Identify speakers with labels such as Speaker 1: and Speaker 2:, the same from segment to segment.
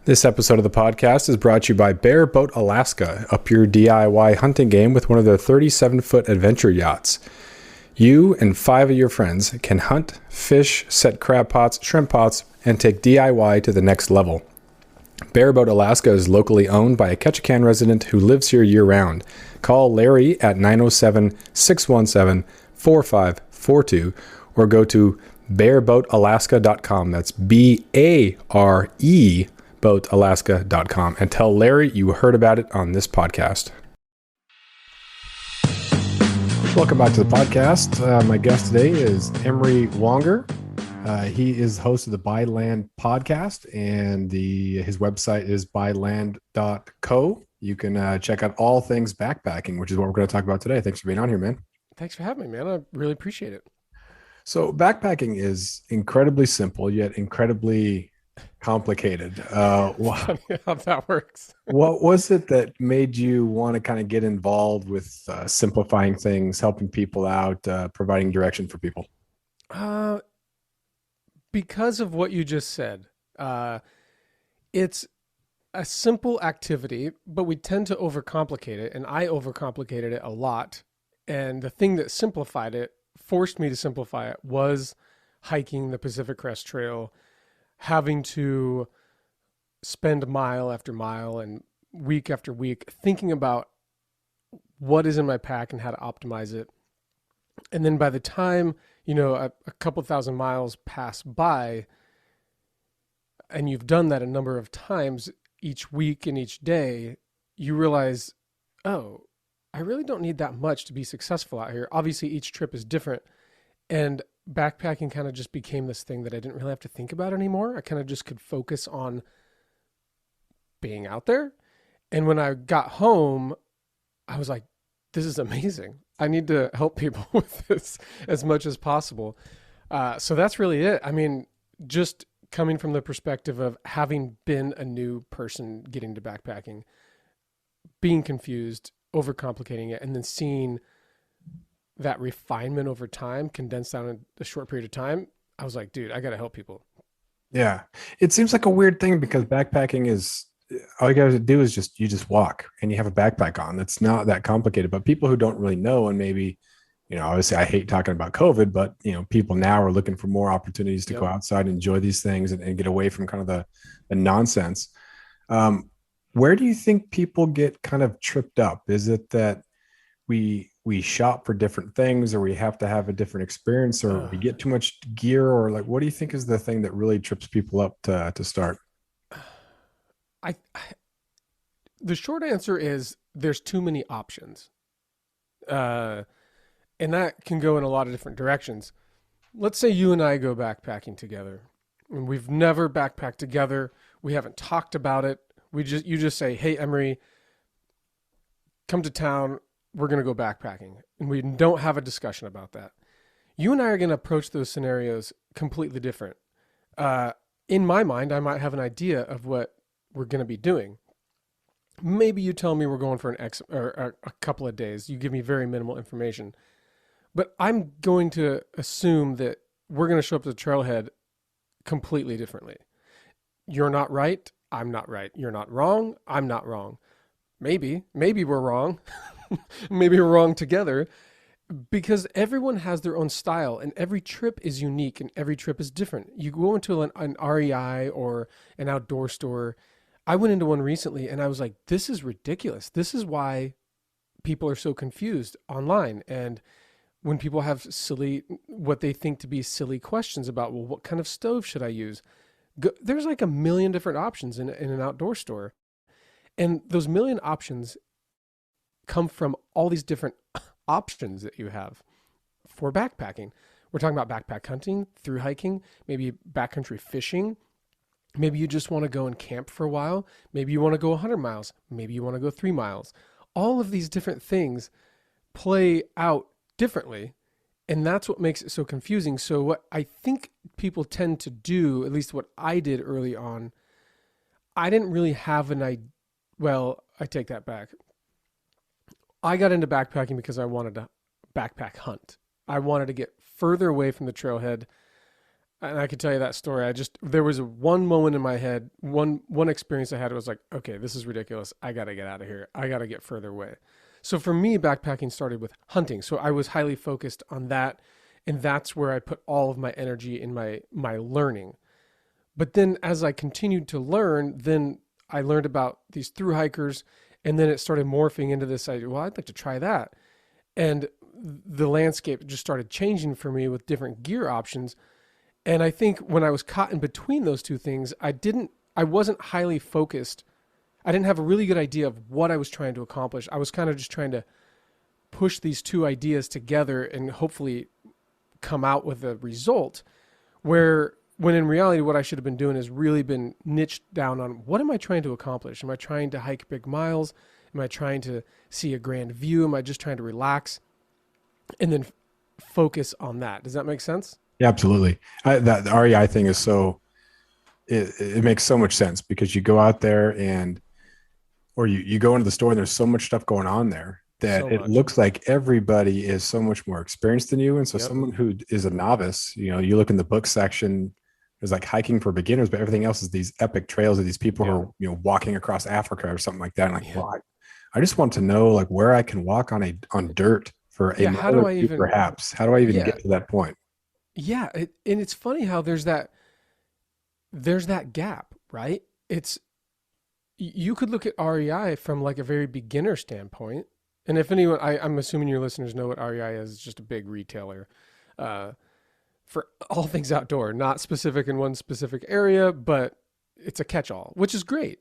Speaker 1: This episode of the podcast is brought to you by Bear Boat Alaska. Up your DIY hunting game with one of their 37-foot adventure yachts. You and 5 of your friends can hunt, fish, set crab pots, shrimp pots, and take DIY to the next level. Bear Boat Alaska is locally owned by a Ketchikan resident who lives here year-round. Call Larry at 907-617-4542 or go to bearboatalaska.com. That's B-A-R-E boatalaska.com and tell Larry you heard about it on this podcast. Welcome back to the podcast. My guest today is Emory Wanger. He is host of the Byland podcast, and his website is byland.co. You can check out all things backpacking, which is what we're going to talk about today. Thanks for being on here, man.
Speaker 2: Thanks for having me, man. I really appreciate it.
Speaker 1: So backpacking is incredibly simple, yet incredibly complicated.
Speaker 2: Funny how that works.
Speaker 1: What was it that made you want to kind of get involved with simplifying things, helping people out, providing direction for people?
Speaker 2: Because of what you just said. It's a simple activity, but we tend to overcomplicate it, and I overcomplicated it a lot. And the thing that simplified it, forced me to simplify it, was hiking the Pacific Crest Trail, having to spend mile after mile and week after week thinking about what is in my pack and how to optimize it. And then by the time, a couple thousand miles pass by and you've done that a number of times each week and each day, you realize, oh, I really don't need that much to be successful out here. Obviously, each trip is different. And backpacking kind of just became this thing that I didn't really have to think about anymore. I kind of just could focus on being out there. And when I got home, I was like, this is amazing. I need to help people with this as much as possible. So that's really it. I mean, just coming from the perspective of having been a new person getting to backpacking, being confused, overcomplicating it, and then seeing that refinement over time condensed down in a short period of time, I was like, dude, I got to help people.
Speaker 1: Yeah. It seems like a weird thing because backpacking is, all you got to do is you just walk and you have a backpack on. It's not that complicated, but people who don't really know, and maybe, obviously I hate talking about COVID, but people now are looking for more opportunities to go outside and enjoy these things and get away from kind of the nonsense. Where do you think people get kind of tripped up? Is it that we shop for different things, or we have to have a different experience, or we get too much gear, or like, what do you think is the thing that really trips people up to start?
Speaker 2: The short answer is there's too many options. And that can go in a lot of different directions. Let's say you and I go backpacking together, and we've never backpacked together. We haven't talked about it. You just say, hey, Emory, come to town. We're going to go backpacking. And we don't have a discussion about that. You and I are going to approach those scenarios completely different. In my mind, I might have an idea of what we're going to be doing. Maybe you tell me we're going for a couple of days. You give me very minimal information. But I'm going to assume that we're going to show up to the trailhead completely differently. You're not right. I'm not right. You're not wrong. I'm not wrong. Maybe we're wrong. Maybe we're wrong together, because everyone has their own style and every trip is unique and every trip is different. You go into an REI or an outdoor store. I went into one recently and I was like, this is ridiculous. This is why people are so confused online. And when people have what they think to be silly questions about, well, what kind of stove should I use? There's like a million different options in an outdoor store. And those million options come from all these different options that you have for backpacking. We're talking about backpack hunting, through hiking, maybe backcountry fishing. Maybe you just want to go and camp for a while. Maybe you want to go 100 miles. Maybe you want to go 3 miles. All of these different things play out differently. And that's what makes it so confusing. So what I think people tend to do, at least what I did early on, I didn't really have an idea. Well, I take that back. I got into backpacking because I wanted to backpack hunt. I wanted to get further away from the trailhead. And I could tell you that story. There was one moment in my head, one experience I had. It was like, okay, this is ridiculous. I got to get out of here. I got to get further away. So for me, backpacking started with hunting. So I was highly focused on that, and that's where I put all of my energy in my learning. But then as I continued to learn, then I learned about these through hikers, and then it started morphing into this idea. Well, I'd like to try that, and the landscape just started changing for me with different gear options. And I think when I was caught in between those two things, I wasn't highly focused. I didn't have a really good idea of what I was trying to accomplish. I was kind of just trying to push these two ideas together and hopefully come out with a result where when in reality what I should have been doing is really been niched down on what am I trying to accomplish? Am I trying to hike big miles? Am I trying to see a grand view? Am I just trying to relax? And then focus on that. Does that make sense?
Speaker 1: Yeah, absolutely. That the REI thing is so it makes so much sense because you go out there and or you go into the store and there's so much stuff going on there that
Speaker 2: So
Speaker 1: it
Speaker 2: much.
Speaker 1: looks like everybody is so much more experienced than you. And so
Speaker 2: Yep.
Speaker 1: someone who is a novice, you look in the book section, there's like hiking for beginners, but everything else is these epic trails of these people who
Speaker 2: Yeah.
Speaker 1: are, walking across Africa or something like that. And like,
Speaker 2: Yeah.
Speaker 1: well, I just want to know like where I can walk on dirt for a
Speaker 2: Yeah.
Speaker 1: mile
Speaker 2: How do
Speaker 1: or
Speaker 2: I
Speaker 1: two,
Speaker 2: even,
Speaker 1: perhaps. How do I even
Speaker 2: yeah.
Speaker 1: get to that point?
Speaker 2: Yeah. And it's funny how there's that gap, right? It's, you could look at REI from like a very beginner standpoint. And if anyone, I'm assuming your listeners know what REI is, it's just a big retailer uh, for all things outdoor, not specific in one specific area, but it's a catch all, which is great.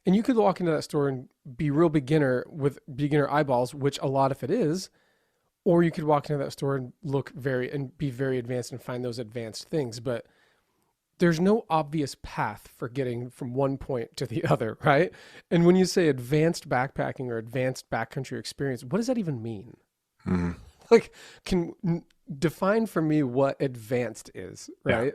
Speaker 2: And you could walk into that store and be real beginner with beginner eyeballs, which a lot of it is, or you could walk into that store and be very advanced and find those advanced things. But there's no obvious path for getting from one point to the other, right? And when you say advanced backpacking or advanced backcountry experience, what does that even mean?
Speaker 1: Hmm.
Speaker 2: Like, can define for me what advanced is,
Speaker 1: Yeah.
Speaker 2: right?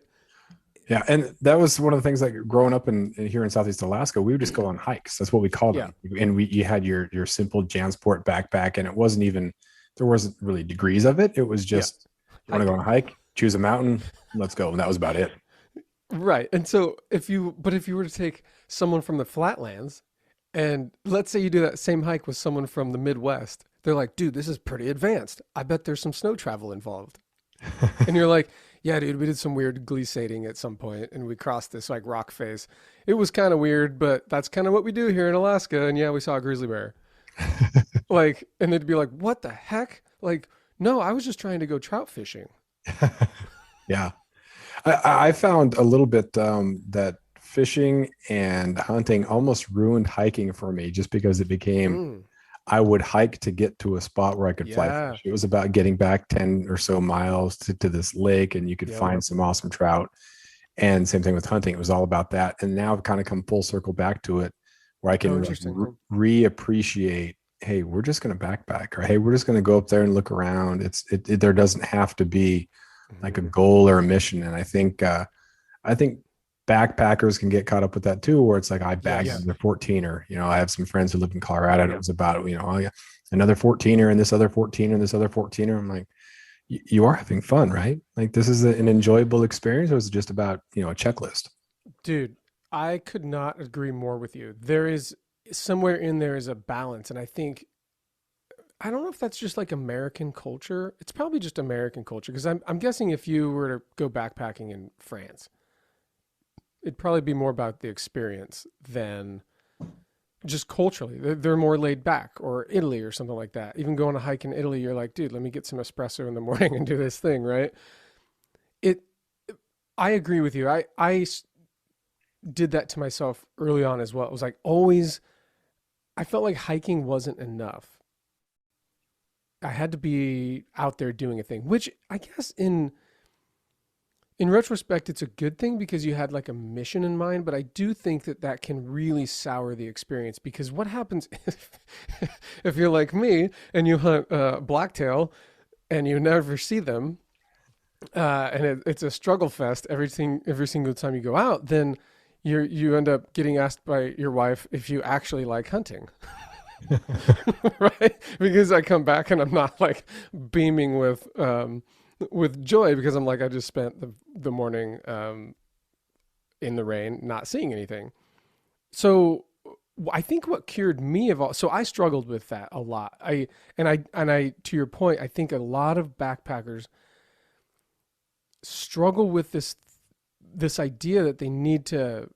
Speaker 1: Yeah, and that was one of the things like growing up here in Southeast Alaska, we would just go on hikes. That's what we called
Speaker 2: Yeah,
Speaker 1: them. And you had your simple Jansport backpack, and it wasn't even there wasn't really degrees of it. It was
Speaker 2: yeah,
Speaker 1: just you want to go on
Speaker 2: hike.
Speaker 1: a hike, choose a mountain, let's go, and that was about it.
Speaker 2: Right. And so if you were to take someone from the flatlands and let's say you do that same hike with someone from the Midwest, they're like, dude, this is pretty advanced. I bet there's some snow travel involved. And you're like, yeah, dude, we did some weird glissading at some point and we crossed this like rock face. It was kind of weird, but that's kind of what we do here in Alaska. And yeah, we saw a grizzly bear. Like, and they'd be like, what the heck? Like, no, I was just trying to go trout fishing.
Speaker 1: Yeah, I found a little bit that fishing and hunting almost ruined hiking for me, just because it became
Speaker 2: Mm,
Speaker 1: I would hike to get to a spot where I could fly
Speaker 2: yeah.
Speaker 1: fish. It was about getting back 10 or so miles to this lake and you could
Speaker 2: Yep.
Speaker 1: find some awesome trout. And same thing with hunting. It was all about that. And now I've kind of come full circle back to it where I
Speaker 2: Oh,
Speaker 1: can like
Speaker 2: interesting.
Speaker 1: reappreciate, hey, we're just going to backpack, or hey, we're just going to go up there and look around. There doesn't have to be like a
Speaker 2: Mhm.
Speaker 1: goal or a mission. And I think backpackers can get caught up with that too, where it's like I bagged
Speaker 2: Yes.
Speaker 1: another 14er. I have some friends who live in Colorado, and it was about, oh yeah, another 14er and this other 14er and this other 14er. I'm like, you are having fun, right? Like this is an enjoyable experience, or is it just about, a checklist?
Speaker 2: Dude, I could not agree more with you. There is somewhere in there is a balance. And I don't know if that's just like American culture. It's probably just American culture because I'm guessing if you were to go backpacking in France, it'd probably be more about the experience than just culturally. They're more laid back, or Italy or something like that. Even going on a hike in Italy, you're like, dude, let me get some espresso in the morning and do this thing, right? It, I agree with you. Did that to myself early on as well. It was like always, I felt like hiking wasn't enough. I had to be out there doing a thing, which I guess in retrospect, it's a good thing because you had like a mission in mind. But I do think that that can really sour the experience because what happens if you're like me and you hunt blacktail and you never see them, and it's a struggle fest every single time you go out, then you end up getting asked by your wife if you actually like hunting, right? Because I come back and I'm not like beaming with with joy because I'm like, I just spent the morning in the rain, not seeing anything. So I think what cured me of all, so I struggled with that a lot. I, to your point, I think a lot of backpackers struggle with this idea that they need to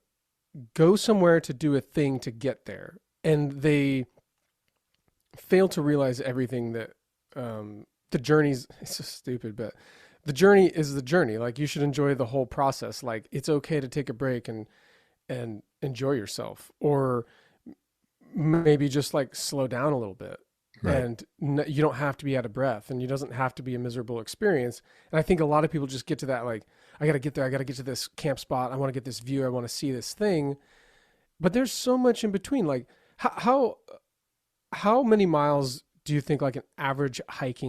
Speaker 2: go somewhere to do a thing to get there, and they fail to realize everything that the journey's. It's so stupid, but the journey is the journey. Like you should enjoy the whole process. Like it's okay to take a break and enjoy yourself, or maybe just like slow down a little bit.
Speaker 1: Right.
Speaker 2: And you don't have to be out of breath, and it doesn't have to be a miserable experience. And I think a lot of people just get to that like, I got to get there. I got to get to this camp spot. I want to get this view. I want to see this thing. But there's so much in between. Like how many miles do you think like an average hike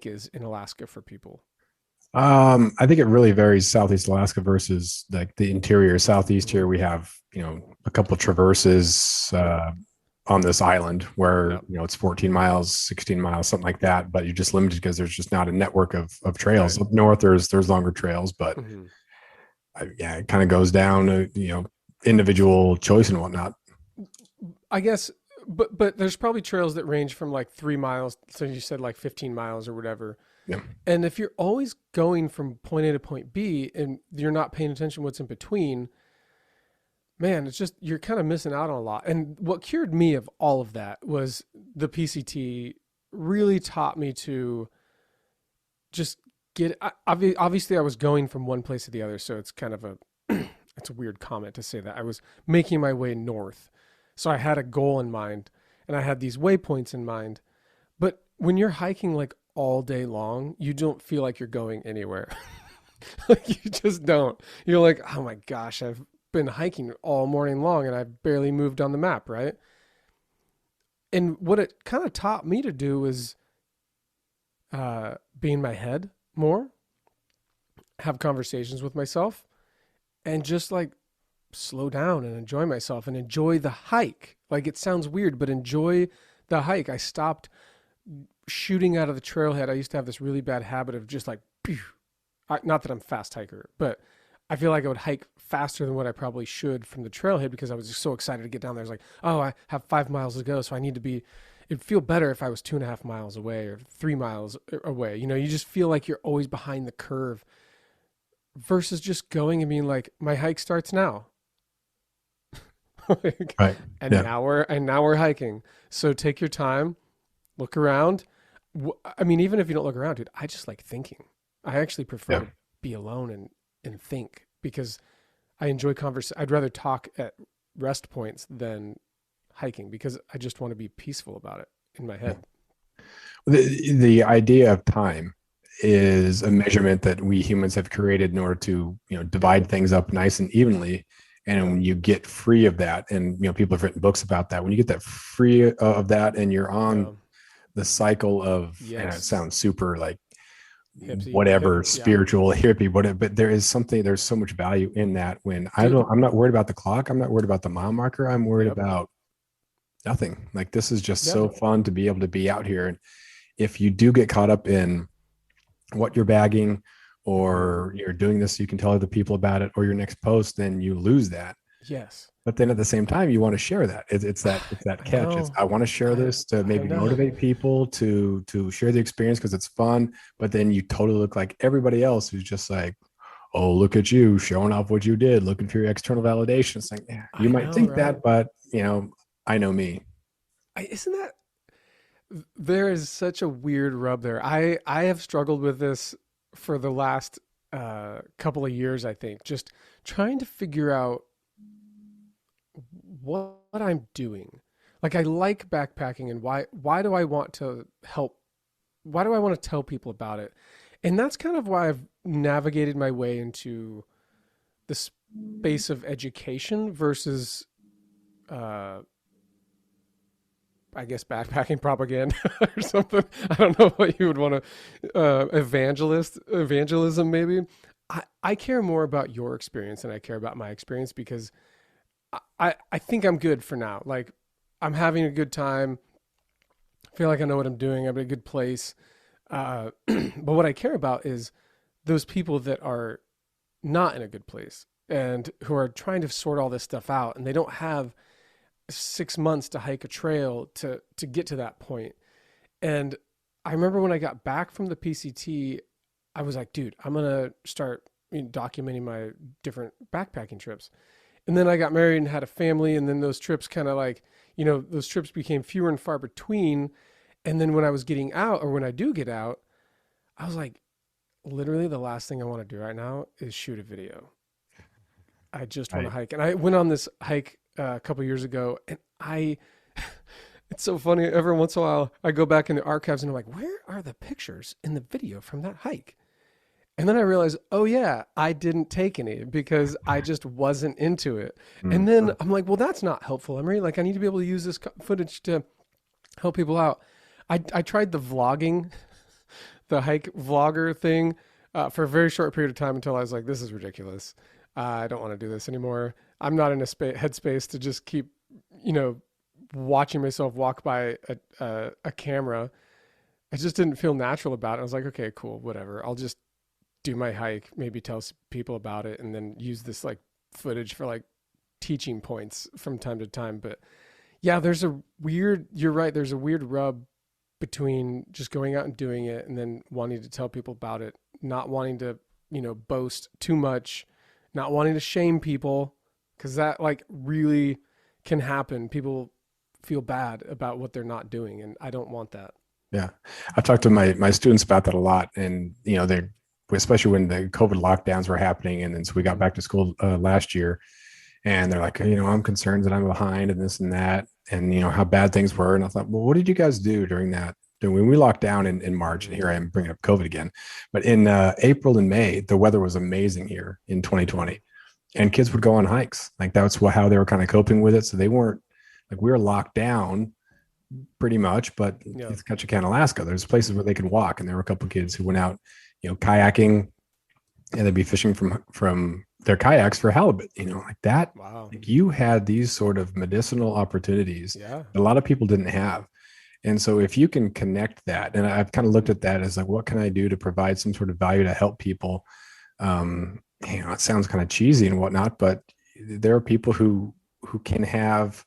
Speaker 2: is in Alaska for people?
Speaker 1: I think it really varies Southeast Alaska versus like the interior Southeast
Speaker 2: Mm-hmm.
Speaker 1: here. We have, a couple of traverses
Speaker 2: Yep.
Speaker 1: on this island where,
Speaker 2: Yep.
Speaker 1: it's 14 miles, 16 miles, something like that. But you're just limited because there's just not a network of
Speaker 2: Right.
Speaker 1: trails. Up north, there's longer trails, but
Speaker 2: Mm-hmm.
Speaker 1: yeah, it kind of goes down to, individual choice and whatnot.
Speaker 2: I guess, but there's probably trails that range from like 3 miles. So you said like 15 miles or whatever.
Speaker 1: Yeah.
Speaker 2: And if you're always going from point A to point B and you're not paying attention to what's in between, man, it's just you're kind of missing out on a lot. And what cured me of all of that was the PCT really taught me to just obviously I was going from one place to the other, so it's kind of a it's a weird comment to say that. I was making my way north. So I had a goal in mind and I had these waypoints in mind. But when you're hiking like all day long, you don't feel like you're going anywhere. Like you just don't. You're like, "Oh my gosh, I've been hiking all morning long and I've barely moved on the map, right?" And what it kind of taught me to do was be in my head more, have conversations with myself, and just like slow down and enjoy myself and enjoy the hike. Like it sounds weird, but enjoy the hike. I stopped shooting out of the trailhead. I used to have this really bad habit of just like, pew. Not that I'm a fast hiker, but I feel like I would hike faster than what I probably should from the trailhead because I was just so excited to get down there. I was like, oh, I have 5 miles to go, so I need to be. It'd feel better if I was 2.5 miles away or 3 miles away. You know, you just feel like you're always behind the curve versus just going and being like, my hike starts now. Like,
Speaker 1: Right.
Speaker 2: and
Speaker 1: Yeah.
Speaker 2: now we're hiking. So take your time, look around. I mean, even if you don't look around, dude, I just like thinking. I actually prefer
Speaker 1: Yeah.
Speaker 2: to be alone and think because I enjoy I'd rather talk at rest points than hiking because I just want to be peaceful about it in my
Speaker 1: Yeah.
Speaker 2: head.
Speaker 1: The idea of time is a measurement that we humans have created in order to, divide things up nice and evenly. And
Speaker 2: Yeah.
Speaker 1: when you get free of that, and people have written books about that, when you get that free of that, and you're
Speaker 2: Yeah.
Speaker 1: on the cycle of, and it
Speaker 2: Yes.
Speaker 1: sounds super like
Speaker 2: Hip.
Speaker 1: whatever
Speaker 2: Yeah.
Speaker 1: spiritual hippie, whatever, but there's so much value in that. When
Speaker 2: Dude.
Speaker 1: I'm not worried about the clock, I'm not worried about the mile marker, I'm worried
Speaker 2: Yep.
Speaker 1: about nothing. Like this is just
Speaker 2: Yeah.
Speaker 1: so fun to be able to be out here. And if you do get caught up in what you're bagging,
Speaker 2: Mm-hmm.
Speaker 1: or you're doing this, you can tell other people about it, or your next post, then you lose that.
Speaker 2: Yes.
Speaker 1: But then at the same time, you want to share that. It's that
Speaker 2: I
Speaker 1: catch. It's
Speaker 2: know.
Speaker 1: I want to share
Speaker 2: I
Speaker 1: this to
Speaker 2: I
Speaker 1: maybe
Speaker 2: know.
Speaker 1: motivate people to share the experience because it's fun. But then you totally look like everybody else who's just like, oh, look at you showing off what you did, looking for your external validation. It's like, yeah, you
Speaker 2: I
Speaker 1: might
Speaker 2: know,
Speaker 1: think
Speaker 2: right?
Speaker 1: that, but I know me.
Speaker 2: Isn't that there is such a weird rub there. I have struggled with this for the last couple of years, I think, just trying to figure out what I'm doing. Like I like backpacking and why do I want to help? Why do I want to tell people about it? And that's kind of why I've navigated my way into the space of education versus uh I guess backpacking propaganda or something. I don't know what you would want to evangelism maybe. I care more about your experience than I care about my experience because I think I'm good for now. Like I'm having a good time. I feel like I know what I'm doing. I'm in a good place. But what I care about is those people that are not in a good place and who are trying to sort all this stuff out, and they don't have 6 months to hike a trail to get to that point. And I remember when I got back from the PCT, I was like, dude, I'm gonna start documenting my different backpacking trips. And then I got married and had a family, and then those trips kind of like, those trips became fewer and far between. And then when I was getting out, or when I do get out, I was like, literally the last thing I want to do right now is shoot a video. I just want to
Speaker 1: Right.
Speaker 2: hike. And I went on this hike a couple years ago, and it's so funny. Every once in a while, I go back in the archives and I'm like, where are the pictures in the video from that hike? And then I realized, oh yeah, I didn't take any because I just wasn't into it. And then
Speaker 1: Mhm.
Speaker 2: I'm like, well, that's not helpful, Emery. Like, I need to be able to use this footage to help people out. I tried the vlogging, the hike vlogger thing for a very short period of time until I was like, this is ridiculous. I don't want to do this anymore. I'm not in a headspace to just keep, you know, watching myself walk by a camera. I just didn't feel natural about it. I was like, okay, cool, whatever. I'll just do my hike, maybe tell people about it, and then use this like footage for like teaching points from time to time. But yeah, you're right. There's a weird rub between just going out and doing it and then wanting to tell people about it, not wanting to, boast too much, not wanting to shame people, because that like really can happen. People feel bad about what they're not doing, and I don't want that.
Speaker 1: Yeah, I've talked to my students about that a lot, and they, especially when the COVID lockdowns were happening, and then so we got
Speaker 2: Mm-hmm.
Speaker 1: back to school last year, and they're like, I'm concerned that I'm behind and this and that, and how bad things were. And I thought, well, what did you guys do during that? When we locked down in March, and
Speaker 2: Mm-hmm.
Speaker 1: here I am bringing up COVID again, but in April and May, the weather was amazing here in
Speaker 2: Mm-hmm.
Speaker 1: 2020, and kids would go on hikes. Like that's how they were kind of coping with it. So they weren't like we were locked down pretty much, but
Speaker 2: Yeah.
Speaker 1: it's Ketchikan, Alaska. There's places where
Speaker 2: Mm-hmm.
Speaker 1: they could walk, and there were a couple of kids who went out, kayaking, and they'd be fishing from their kayaks for halibut. Like that.
Speaker 2: Wow.
Speaker 1: Like you had these sort of medicinal opportunities
Speaker 2: Yeah.
Speaker 1: that a lot of people didn't have. And so if you can connect that, and I've kind of looked at that as like, what can I do to provide some sort of value to help people? It sounds kind of cheesy and whatnot, but there are people who can have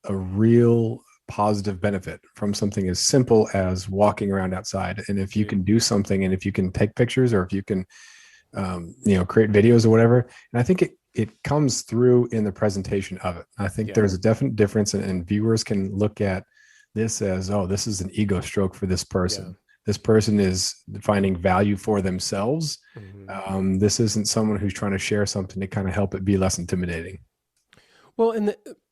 Speaker 1: a real positive benefit from something as simple as walking around outside. And if you
Speaker 2: Dude.
Speaker 1: can do something, and if you can take pictures, or if you can, create videos or whatever, and I think it comes through in the presentation of it. I think
Speaker 2: Yeah.
Speaker 1: there's a definite difference, and viewers can look at this as, oh, this is an ego stroke for this
Speaker 2: Yeah.
Speaker 1: person. This person is finding value for themselves.
Speaker 2: Mm-hmm.
Speaker 1: This isn't someone who's trying to share something to kind of help it be less intimidating.
Speaker 2: Well,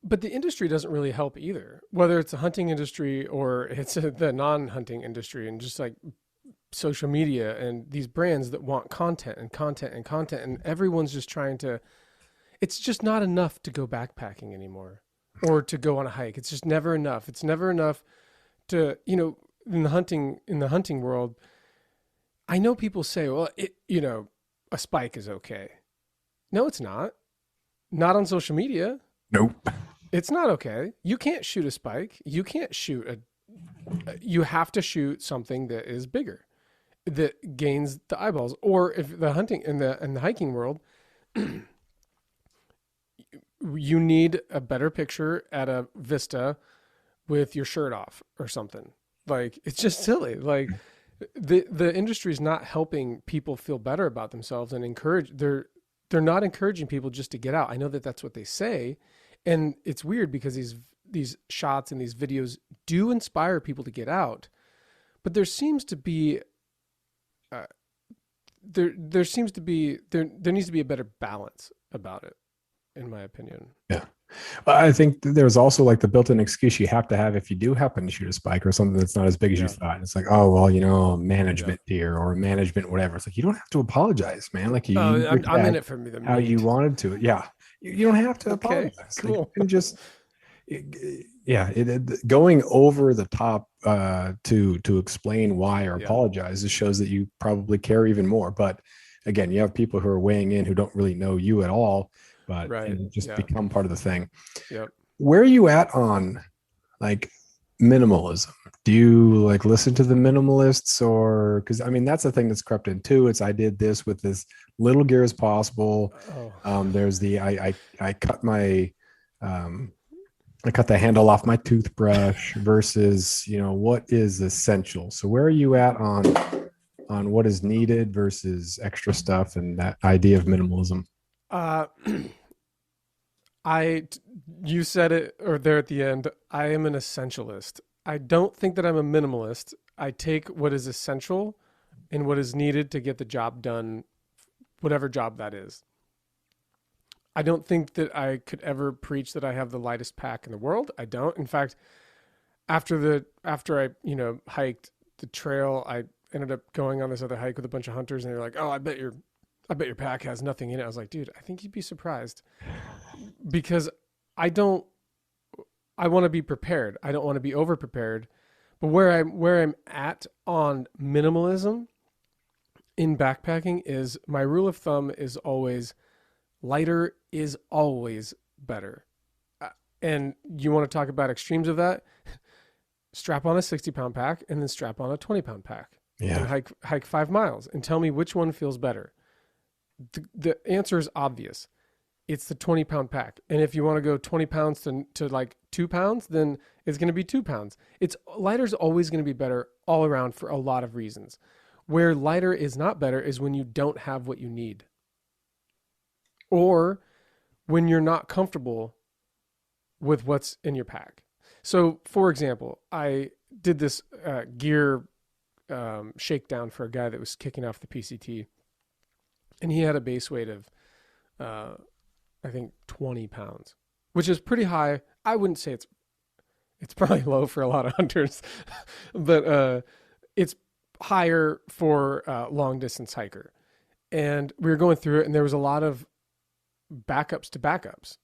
Speaker 2: but the industry doesn't really help either, whether it's a hunting industry or it's the non-hunting industry, and just like social media and these brands that want content and content and content, and everyone's just trying to. It's just not enough to go backpacking anymore, or to go on a hike. It's just never enough. It's never enough to in the hunting world. I know people say, well, a spike is okay. No, it's not. Not on social media.
Speaker 1: Nope.
Speaker 2: It's not okay. You can't shoot a spike. You can't shoot you have to shoot something that is bigger, that gains the eyeballs. Or if the hunting in the hiking world, you need a better picture at a vista with your shirt off or something. Like, it's just silly. Like, the industry is not helping people feel better about themselves and encourage. They're not encouraging people just to get out. I know that that's what they say, and it's weird because these shots and these videos do inspire people to get out, but there seems to be uh, there seems to be there needs to be a better balance about it, in my opinion.
Speaker 1: Yeah. I think there's also like the built-in excuse you have to have if you do happen to shoot a spike or something that's not as big as you
Speaker 2: Yeah,
Speaker 1: thought. It's like, oh well,
Speaker 2: yeah.
Speaker 1: management here or management whatever. It's like you don't have to apologize, man. Like you
Speaker 2: Oh,
Speaker 1: used your
Speaker 2: I'm in
Speaker 1: tech
Speaker 2: it for the
Speaker 1: how you
Speaker 2: meat.
Speaker 1: wanted to. Yeah, you don't have to
Speaker 2: Okay,
Speaker 1: apologize. Like you
Speaker 2: cool.
Speaker 1: can just, yeah, going over the top to explain why or
Speaker 2: Yeah,
Speaker 1: apologize. It shows that you probably care even more. But again, you have people who are weighing in who don't really know you at all, but
Speaker 2: right.
Speaker 1: and just
Speaker 2: Yeah,
Speaker 1: become part of the thing.
Speaker 2: yep.
Speaker 1: Where are you at on like minimalism. Do you like listen to the minimalists, or because I mean that's the thing that's crept in too. It's I did this with this little gear as possible.
Speaker 2: Oh,
Speaker 1: There's the I cut my um, I cut the handle off my toothbrush versus what is essential. So where are you at on what is needed versus extra stuff and that idea of minimalism?
Speaker 2: uh, I, you said it or there at the end. I am an essentialist. I don't think that I'm a minimalist. I take what is essential and what is needed to get the job done, whatever job that is. I don't think that I could ever preach that I have the lightest pack in the world. I don't. In fact, after I hiked the trail, I ended up going on this other hike with a bunch of hunters, and they're like, "Oh, I bet your pack has nothing in it." I was like, "Dude, I think you'd be surprised because I don't. I want to be prepared. I don't want to be over prepared. But where I'm at on minimalism in backpacking is my rule of thumb is always lighter is always better. Uh, And you want to talk about extremes of that? Strap on a 60-pound pack and then strap on a 20-pound pack and
Speaker 1: Yeah.
Speaker 2: hike 5 miles and tell me which one feels better. The answer is obvious. It's the 20-pound pack. And if you want to go 20 pounds to like 2 pounds, then it's going to be 2 pounds. It's lighter's always going to be better all around for a lot of reasons. Where lighter is not better is when you don't have what you need or when you're not comfortable with what's in your pack. So, for example, I did this gear shakedown for a guy that was kicking off the PCT, and he had a base weight of, uh, I think, 20 pounds, which is pretty high. I wouldn't say it's probably low for a lot of hunters, but it's higher for a long distance hiker. And we were going through it, and there was a lot of backups to backups.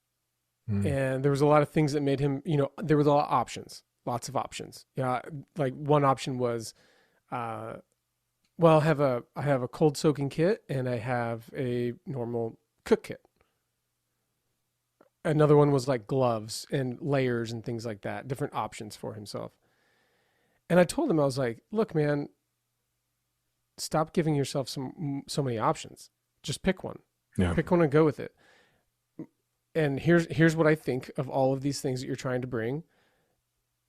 Speaker 1: Mm.
Speaker 2: And there was a lot of things that made him, there was a lot of options, lots of options. Yeah, like one option was, uh, well, I have a cold soaking kit and I have a normal cook kit. Another one was like gloves and layers and things like that, different options for himself. And I told him, I was like, look, man, stop giving yourself so many options. Just
Speaker 1: Yeah.
Speaker 2: pick one and go with it. And here's what I think of all of these things that you're trying to bring.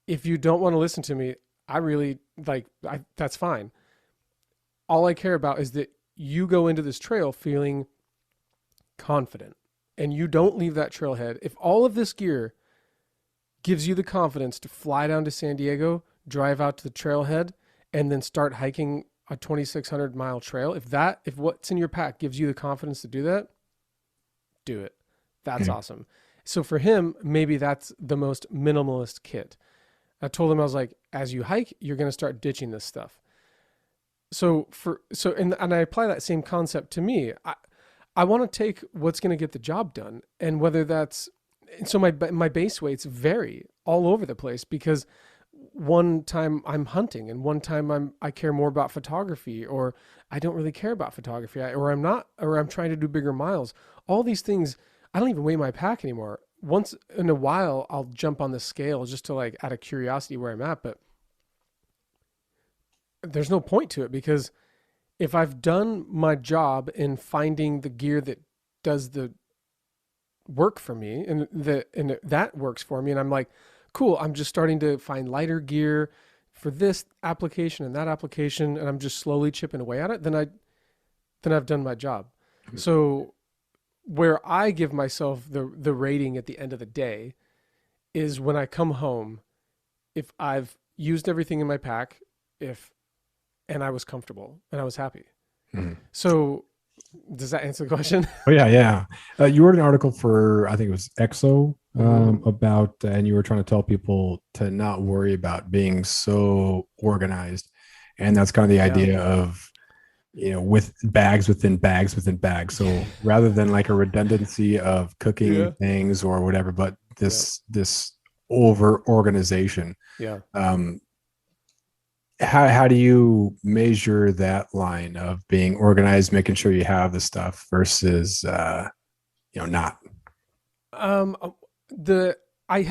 Speaker 2: If you don't want to listen to me, I really that's fine. All I care about is that you go into this trail feeling confident and you don't leave that trailhead. If all of this gear gives you the confidence to fly down to San Diego, drive out to the trailhead, and then start hiking a 2,600-mile trail, if what's in your pack gives you the confidence to do that, do it. That's
Speaker 1: Yeah.
Speaker 2: awesome. So for him, maybe that's the most minimalist kit. I told him, I was like, as you hike, you're going to start ditching this stuff. And I apply that same concept to me. I want to take what's going to get the job done, and whether that's so my base weights vary all over the place because one time I'm hunting and one time I care more about photography, or I don't really care about photography, or I'm not, or I'm trying to do bigger miles. All these things, I don't even weigh my pack anymore. Once in a while, I'll jump on the scale just to like out of curiosity where I'm at, but there's no point to it because if I've done my job in finding the gear that does the work for me and that works for me, and I'm like, cool, I'm just starting to find lighter gear for this application and that application, and I'm just slowly chipping away at it, then I've done my job. So where I give myself the rating at the end of the day is when I come home, if I've used everything in my pack, if and I was comfortable and I was happy.
Speaker 1: Mhm.
Speaker 2: So does that answer the question?
Speaker 1: Oh yeah, yeah. You wrote an article for I think it was EXO
Speaker 2: Mm-hmm.
Speaker 1: about, and you were trying to tell people to not worry about being so organized, and that's kind of the
Speaker 2: Yeah.
Speaker 1: idea of with bags within bags within bags. So rather than like a redundancy of cooking
Speaker 2: Yeah.
Speaker 1: things or whatever, but
Speaker 2: Yeah.
Speaker 1: this over organization.
Speaker 2: Yeah.
Speaker 1: Um, how do you measure that line of being organized, making sure you have the stuff versus not?
Speaker 2: Um, the I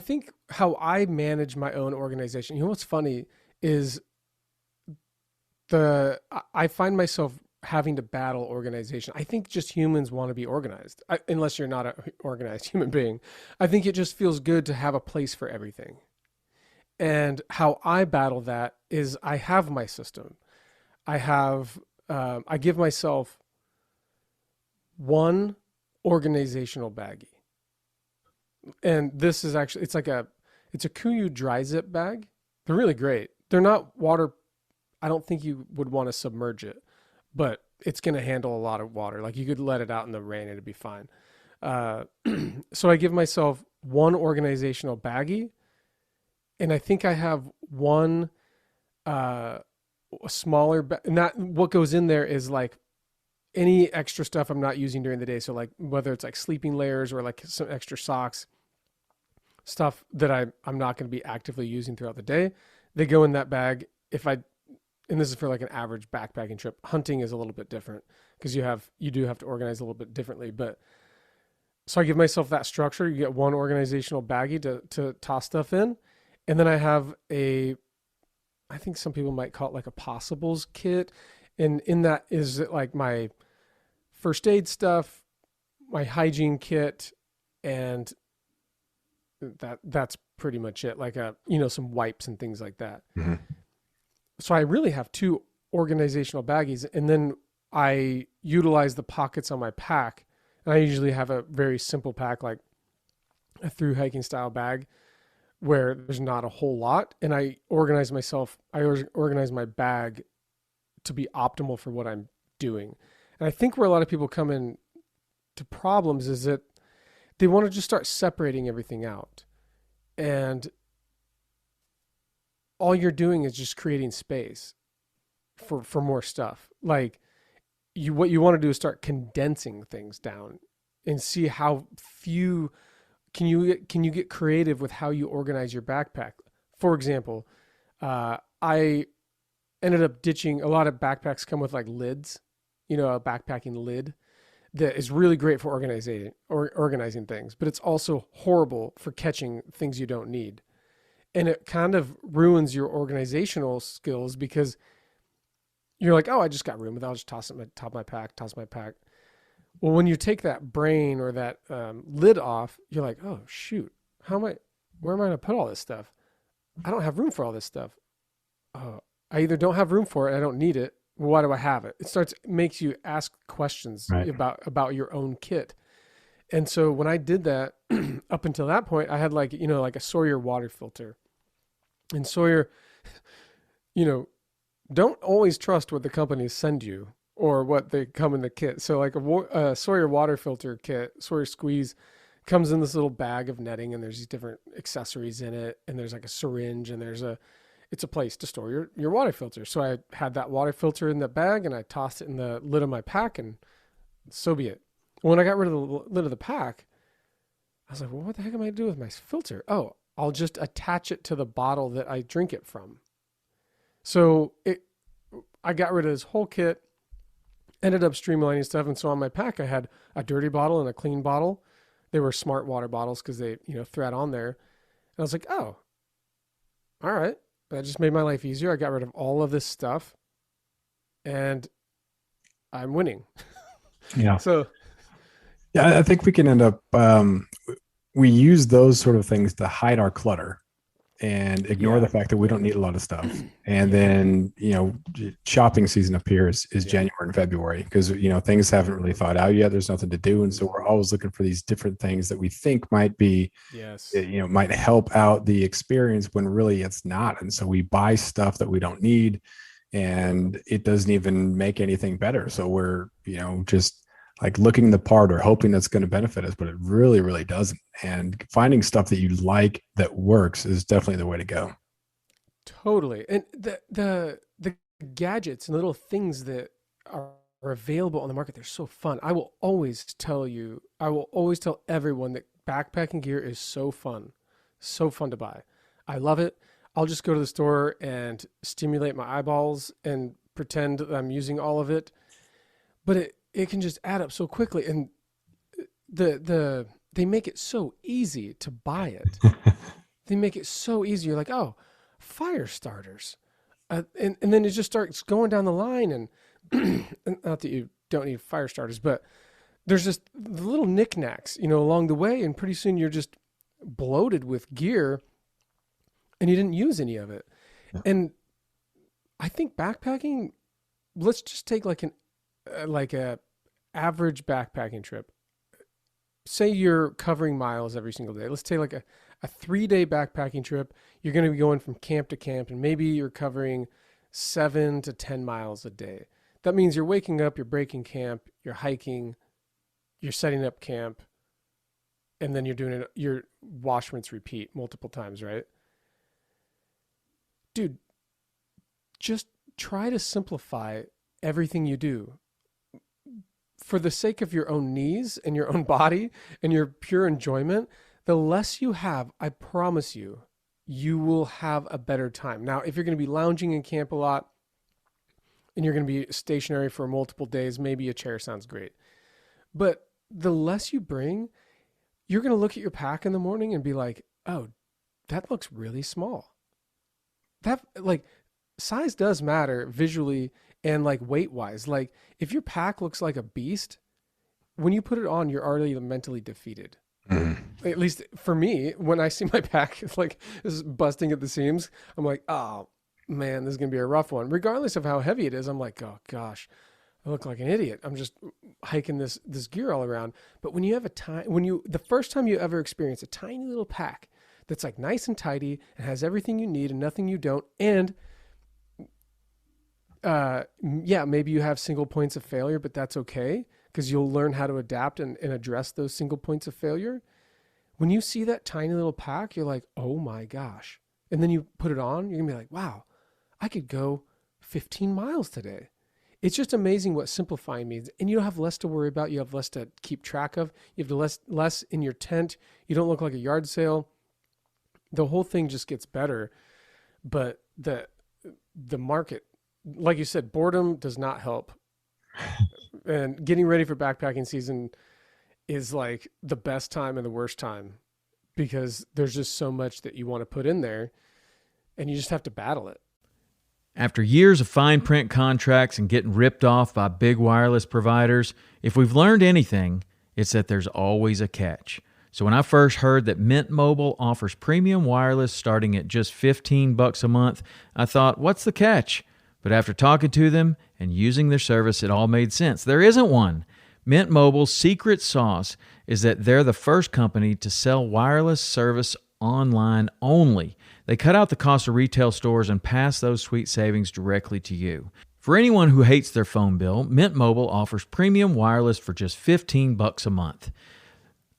Speaker 2: think how I manage my own organization. You know what's funny is I find myself having to battle organization. I think just humans want to be organized, unless you're not an organized human being. I think it just feels good to have a place for everything. And how I battle that is I have my system. I give myself one organizational baggie. And this is actually, it's a Kuyu dry zip bag. They're really great. They're not water. I don't think you would want to submerge it, but it's going to handle a lot of water. Like you could let it out in the rain and it'd be fine. Uh, so I give myself one organizational baggie, and I think I have one uh, smaller. Not what goes in there is like any extra stuff I'm not using during the day. So like whether it's like sleeping layers or like some extra socks, stuff that I'm not going to be actively using throughout the day, they go in that bag. If I And this is for like an average backpacking trip. Hunting is a little bit different because you do have to organize a little bit differently. But so I give myself that structure. You get one organizational baggie to toss stuff in, and then I have I think some people might call it like a possibles kit, and in that is like my first aid stuff, my hygiene kit, and that's pretty much it. Like some wipes and things like that.
Speaker 1: Mm-hmm.
Speaker 2: So I really have two organizational baggies, and then I utilize the pockets on my pack. And I usually have a very simple pack, like a through hiking style bag, where there's not a whole lot. And I organize myself. I organize my bag to be optimal for what I'm doing. And I think where a lot of people come in to problems is that they want to just start separating everything out, and all you're doing is just creating space for more stuff. Like what you want to do is start condensing things down and see how few can you get creative with how you organize your backpack. For example, I ended up ditching a lot of backpacks come with like lids, a backpacking lid that is really great for organizing things, but it's also horrible for catching things you don't need. And it kind of ruins your organizational skills because you're like, oh, I just got room, I'll just toss it in the top of my pack. Well, when you take that brain or that lid off, you're like, oh shoot, where am I going to put all this stuff? I don't have room for all this stuff. Oh, I either don't have room for it, I don't need it. Well, why do I have it? Makes you ask questions
Speaker 1: Right.
Speaker 2: about your own kit. And so when I did that, up until that point, I had like a Sawyer water filter. And Sawyer, you know, don't always trust what the companies send you or what they come in the kit. So like a Sawyer water filter kit, Sawyer Squeeze, comes in this little bag of netting, and there's these different accessories in it, and there's like a syringe, and it's a place to store your water filter. So I had that water filter in the bag, and I tossed it in the lid of my pack, and so be it. When I got rid of the lid of the pack, I was like, well, what the heck am I going to do with my filter? Oh, I'll just attach it to the bottle that I drink it from. So I got rid of this whole kit, ended up streamlining stuff. And so on my pack, I had a dirty bottle and a clean bottle. They were smart water bottles because they, thread on there. And I was like, oh, all right. That just made my life easier. I got rid of all of this stuff, and I'm winning.
Speaker 1: Yeah.
Speaker 2: So
Speaker 1: Yeah, I think we can end up, we use those sort of things to hide our clutter and ignore
Speaker 2: yeah,
Speaker 1: the fact that we don't need a lot of stuff. And
Speaker 2: yeah,
Speaker 1: then, shopping season up here is
Speaker 2: yeah.
Speaker 1: January and February because, things haven't really thought out yet. There's nothing to do. And so we're always looking for these different things that we think might be,
Speaker 2: Yes.
Speaker 1: might help out the experience when really it's not. And so we buy stuff that we don't need, and it doesn't even make anything better. So we're, just like looking the part or hoping that's going to benefit us, but it really, really doesn't. And finding stuff that you like that works is definitely the way to go.
Speaker 2: Totally. And the gadgets and little things that are available on the market, they're so fun. I will always tell everyone that backpacking gear is so fun to buy. I love it. I'll just go to the store and stimulate my eyeballs and pretend that I'm using all of it, but it can just add up so quickly. And the they make it so easy to buy it. They make it so easy. You're like, oh, fire starters. And then it just starts going down the line. And not that you don't need fire starters, but there's just the little knickknacks, along the way. And pretty soon you're just bloated with gear and you didn't use any of it.
Speaker 1: Yeah.
Speaker 2: And I think backpacking, let's just take like a average backpacking trip. Say you're covering miles every single day. Let's take like a 3 day backpacking trip. You're going to be going from camp to camp, and maybe you're covering 7 to 10 miles a day. That means you're waking up, you're breaking camp, you're hiking, you're setting up camp, and then you're doing it, your wash, rinse, repeat multiple times, right? Dude, just try to simplify everything you do for the sake of your own knees and your own body and your pure enjoyment. The less you have, I promise you, you will have a better time. Now, if you're going to be lounging in camp a lot and you're going to be stationary for multiple days, maybe a chair sounds great. But the less you bring, you're going to look at your pack in the morning and be like, oh, that looks really small. That, like, size does matter visually and like weight wise. Like, if your pack looks like a beast, when you put it on, you're already mentally defeated.
Speaker 1: Mhm.
Speaker 2: At least for me, when I see my pack it's like is busting at the seams, I'm like, oh man, this is gonna be a rough one. Regardless of how heavy it is, I'm like, oh gosh, I look like an idiot. I'm just hiking this gear all around. But when you have the first time you ever experience a tiny little pack that's like nice and tidy and has everything you need and nothing you don't, and yeah, maybe you have single points of failure, but that's okay because you'll learn how to adapt and address those single points of failure. When you see that tiny little pack, you're like, oh my gosh. And then you put it on, you're gonna be like, wow, I could go 15 miles today. It's just amazing what simplifying means. And you have less to worry about. You have less to keep track of. You have less in your tent. You don't look like a yard sale. The whole thing just gets better. But the market, like you said, boredom does not help. And getting ready for backpacking season is like the best time and the worst time because there's just so much that you want to put in there and you just have to battle it.
Speaker 3: After years of fine print contracts and getting ripped off by big wireless providers, if we've learned anything, it's that there's always a catch. So when I first heard that Mint Mobile offers premium wireless starting at just $15 a month, I thought, what's the catch? But after talking to them and using their service, it all made sense. There isn't one. Mint Mobile's secret sauce is that they're the first company to sell wireless service online only. They cut out the cost of retail stores and pass those sweet savings directly to you. For anyone who hates their phone bill, Mint Mobile offers premium wireless for just $15 a month.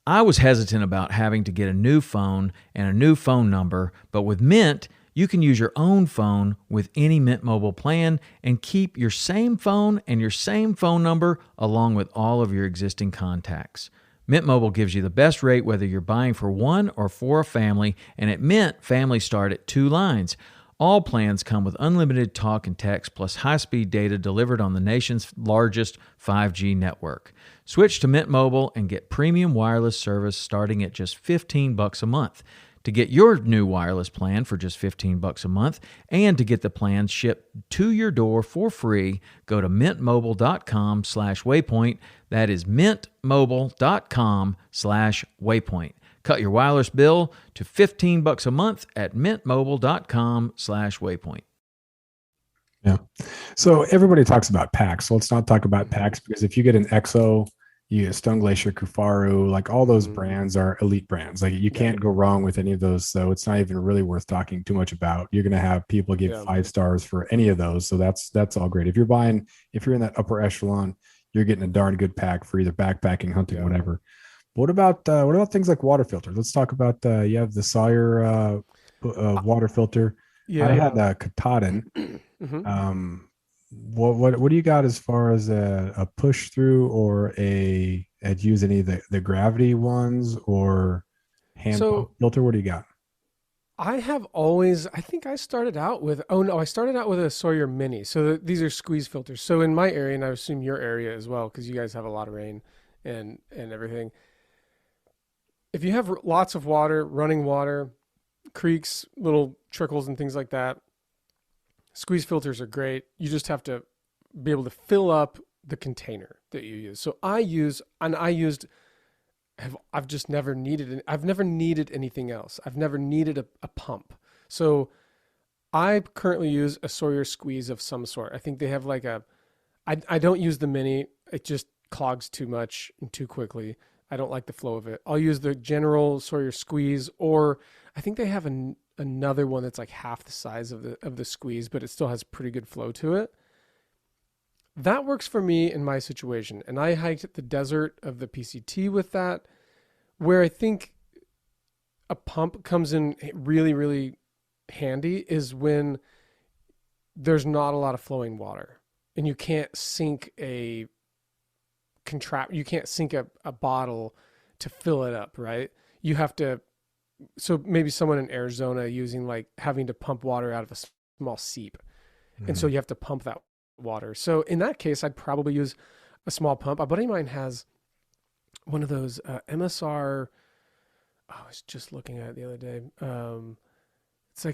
Speaker 3: I was hesitant about having to get a new phone and a new phone number, but with Mint, you can use your own phone with any Mint Mobile plan and keep your same phone and your same phone number along with all of your existing contacts. Mint Mobile gives you the best rate whether you're buying for one or for a family, and at Mint, families start at 2 lines. All plans come with unlimited talk and text plus high-speed data delivered on the nation's largest 5G network. Switch to Mint Mobile and get premium wireless service starting at just $15 a month. To get your new wireless plan for just $15 a month and to get the plans shipped to your door for free, go to mintmobile.com/waypoint. That is mintmobile.com/waypoint. Cut your wireless bill to $15 a month at mintmobile.com/waypoint.
Speaker 1: Yeah. So everybody talks about packs. So let's not talk about packs because if you get an EXO, you get Stone Glacier, Kufaru, like all those brands are elite brands. Like you can't go wrong with any of those. So it's not even really worth talking too much about. You're going to have people give 5 stars for any of those. So that's all great. If you're in that upper echelon, you're getting a darn good pack for either backpacking, hunting, whatever. But what about things like water filters? Let's talk about you have the Sawyer water filter. I had a Katahdin. What do you got as far as a push through or had you used any of the gravity ones or hand pump filter? What do you got?
Speaker 2: I think I started out with a Sawyer Mini. So these are squeeze filters. So in my area, and I assume your area as well, because you guys have a lot of rain and everything. if you have lots of water, running water, creeks, little trickles, and things like that, squeeze filters are great. You just have to be able to fill up the container that you use. So I used I've just never needed I've never needed anything else. I've never needed a pump. So I currently use a Sawyer squeeze of some sort. I think they have like I don't use the mini. It just clogs too much and too quickly. I don't like the flow of it. I'll use the general Sawyer squeeze, or I think they have another one that's like half the size of the squeeze, but it still has pretty good flow to it. That works for me in my situation. And I hiked the desert of the PCT with that, where I think a pump comes in really, really handy is when there's not a lot of flowing water and you can't sink you can't sink a bottle to fill it up, right? You have to, so maybe someone in Arizona using like having to pump water out of a small seep. And so
Speaker 1: Mhm.
Speaker 2: you have to pump that water. So in that case, I'd probably use a small pump. A buddy of mine has one of those MSR. Oh, I was just looking at it the other day. It's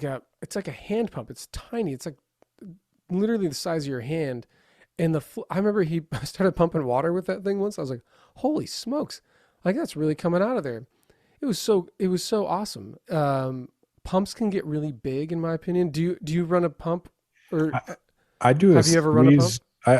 Speaker 2: like a hand pump. It's tiny. It's like literally the size of your hand. And I remember he started pumping water with that thing once. I was like, holy smokes! Like that's really coming out of there. It was so awesome. Pumps can get really big, in my opinion. Do you run a pump, or
Speaker 1: I, I do a
Speaker 2: have you ever run a pump?
Speaker 1: squeeze. I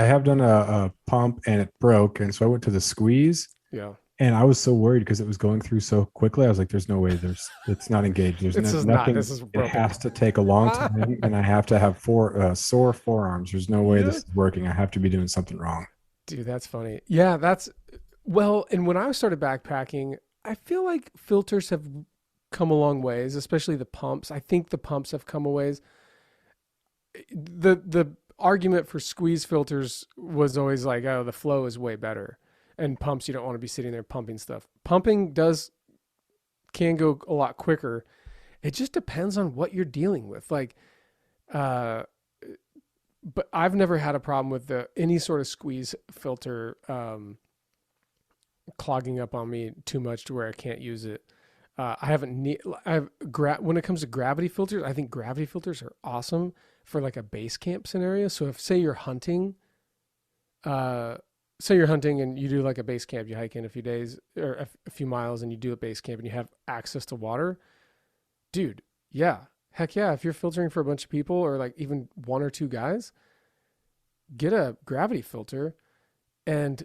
Speaker 1: have done a pump and it broke, and so I went to the squeeze,
Speaker 2: Yeah,
Speaker 1: and I was so worried because it was going through so quickly. I was like, "There's no way. It's not engaged. There's
Speaker 2: this is not.
Speaker 1: nothing.
Speaker 2: This is
Speaker 1: It
Speaker 2: broken.
Speaker 1: has to take a long time, and I have to have sore forearms. There's no way
Speaker 2: Yeah,
Speaker 1: this is working. I have to be doing something wrong."
Speaker 2: dude, that's funny. Yeah, that's well. And when I started backpacking, I feel like filters have come a long ways, especially the pumps. I think the pumps have come a ways. The argument for squeeze filters was always like, oh, the flow is way better, and pumps you don't want to be sitting there pumping stuff. Pumping does can go a lot quicker. It just depends on what you're dealing with. Like, uh, but I've never had a problem with any sort of squeeze filter clogging up on me too much to where I can't use it. I haven't need. When it comes to gravity filters, I think gravity filters are awesome for like a base camp scenario. So if uh, say you're hunting and you do like a base camp, you hike in a few days or a few miles, and you do a base camp and you have access to water, dude. Yeah, heck yeah. If you're filtering for a bunch of people or like even one or two guys, get a gravity filter and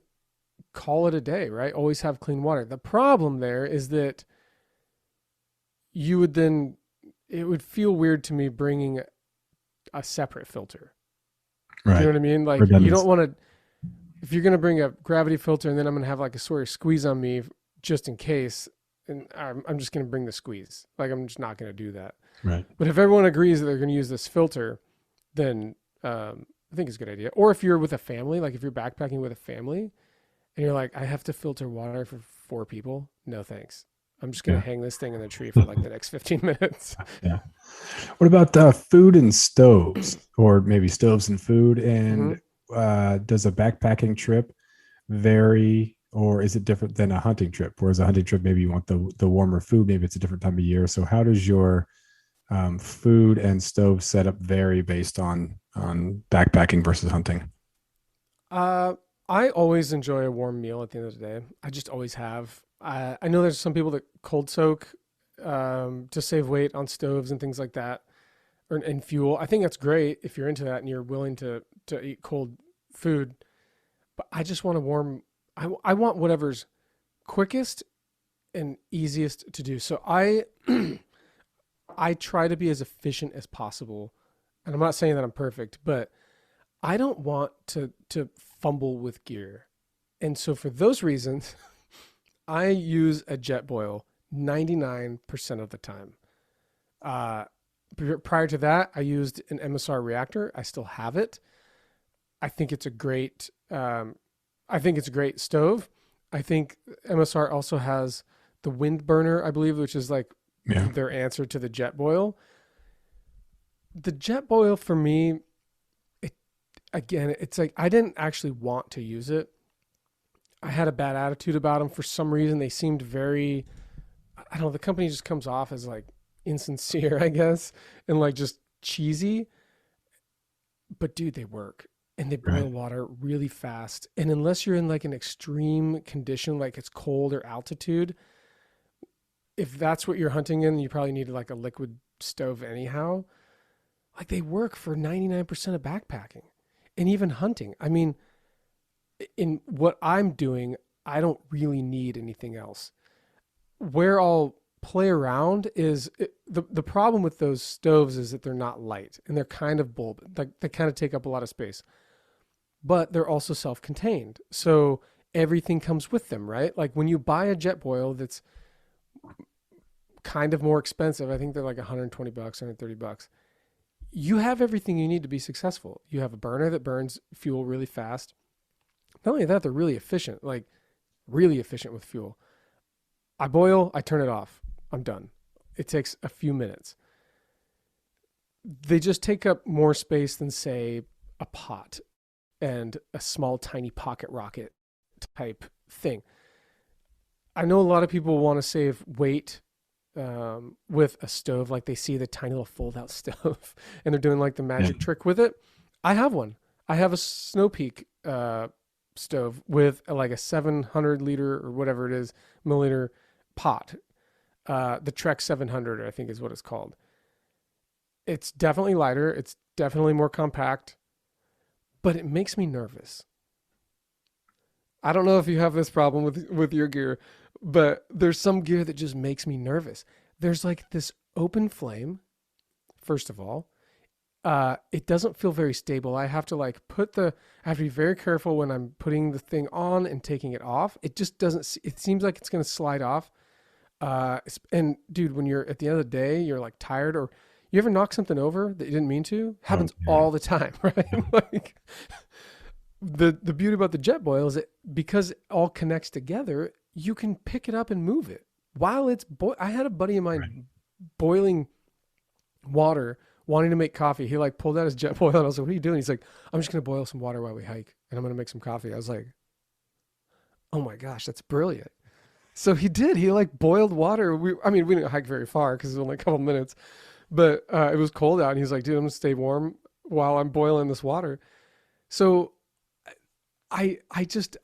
Speaker 2: call it a day. Right? Always have clean water. The problem there is that you would then it would feel weird to me bringing a separate filter. Do you know
Speaker 1: Right.
Speaker 2: what I mean? Like you don't
Speaker 1: Redundancy.
Speaker 2: want to if you're gonna bring a gravity filter and then I'm gonna have like a Sawyer squeeze on me just in case, and I'm just gonna bring the squeeze. Like I'm just not gonna do that.
Speaker 1: Right.
Speaker 2: But if everyone agrees that they're gonna use this filter, then I think it's a good idea. Or if you're with a family, like if you're backpacking with a family and you're like, I have to filter water for 4 people, no thanks. I'm just gonna
Speaker 1: Yeah.
Speaker 2: hang this thing in the tree for like the next 15 minutes.
Speaker 1: Yeah. What about food and stoves, or maybe stoves and food?
Speaker 2: hmm
Speaker 1: And does a backpacking trip vary, or is it different than a hunting trip? Whereas a hunting trip, maybe you want the warmer food. Maybe it's a different time of year. So how does your food and stove setup vary based on backpacking versus hunting?
Speaker 2: Uh, I always enjoy a warm meal at the end of the day. I just always have. I know there's some people that cold soak to save weight on stoves and things like that, or and fuel. I think that's great if you're into that and you're willing to eat cold food. But I just want to warm. I want whatever's quickest and easiest to do. So I I try to be as efficient as possible. And I'm not saying that I'm perfect, but I don't want to fumble with gear. And so for those reasons, I use a jet boil 99% of the time. Uh, Prior to that, I used an MSR reactor. I still have it. I think it's a great. I think it's a great stove. I think MSR also has the wind burner, I believe, which is like
Speaker 1: Yeah.
Speaker 2: their answer to the jet boil. The jet boil for me, it again, it's like I didn't actually want to use it. I had a bad attitude about them for some reason. They seemed very I don't know, the company just comes off as like insincere, I guess, and like just cheesy. But dude, they work and they boil
Speaker 1: Right.
Speaker 2: water really fast. And unless you're in like an extreme condition, like it's cold or altitude, if that's what you're hunting in, you probably need like a liquid stove anyhow. Like they work for 99% of backpacking and even hunting. I mean, in what I'm doing, I don't really need anything else. Where I'll play around is the problem with those stoves is that they're not light and they're kind of bulb, like they kind of take up a lot of space, but they're also self-contained. So everything comes with them, right? Like when you buy a jet boil that's kind of more expensive, I think they're like 120 bucks, 130 bucks. You have everything you need to be successful. You have a burner that burns fuel really fast. Not only that, they're really efficient, like really efficient with fuel. I boil, I turn it off. I'm done. It takes a few minutes. They just take up more space than, say, a pot and a small, tiny pocket rocket type thing. I know a lot of people want to save weight with a stove, like they see the tiny little fold out stove and they're doing like the
Speaker 1: Yeah.
Speaker 2: magic trick with it. I have one. I have a Snow Peak stove with like a 700 liter or whatever it is milliliter pot. The Trek 700, I think is what it's called. It's definitely lighter. It's definitely more compact, but it makes me nervous. I don't know if you have this problem with your gear, but there's some gear that just makes me nervous. There's like this open flame, first of all. It doesn't feel very stable. I have to like I have to be very careful when I'm putting the thing on and taking it off. It just doesn't, it seems like it's going to slide off. And dude, when you're at the end of the day, you're like tired or you ever knock something over that you didn't mean to?
Speaker 1: Oh,
Speaker 2: Happens
Speaker 1: yeah.
Speaker 2: all the time, right? Like the beauty about the jet boil is that because it all connects together, you can pick it up and move it while it's I had a buddy of
Speaker 1: Right.
Speaker 2: mine boiling water, wanting to make coffee. He like pulled out his jet boil and I was like, "What are you doing?" He's like, "I'm just gonna boil some water while we hike, and I'm gonna make some coffee." I was like, "Oh my gosh, that's brilliant!" So he did. He like boiled water. I mean, we didn't hike very far because it was only a couple minutes, but it was cold out, and he's like, "Dude, I'm gonna stay warm while I'm boiling this water." So I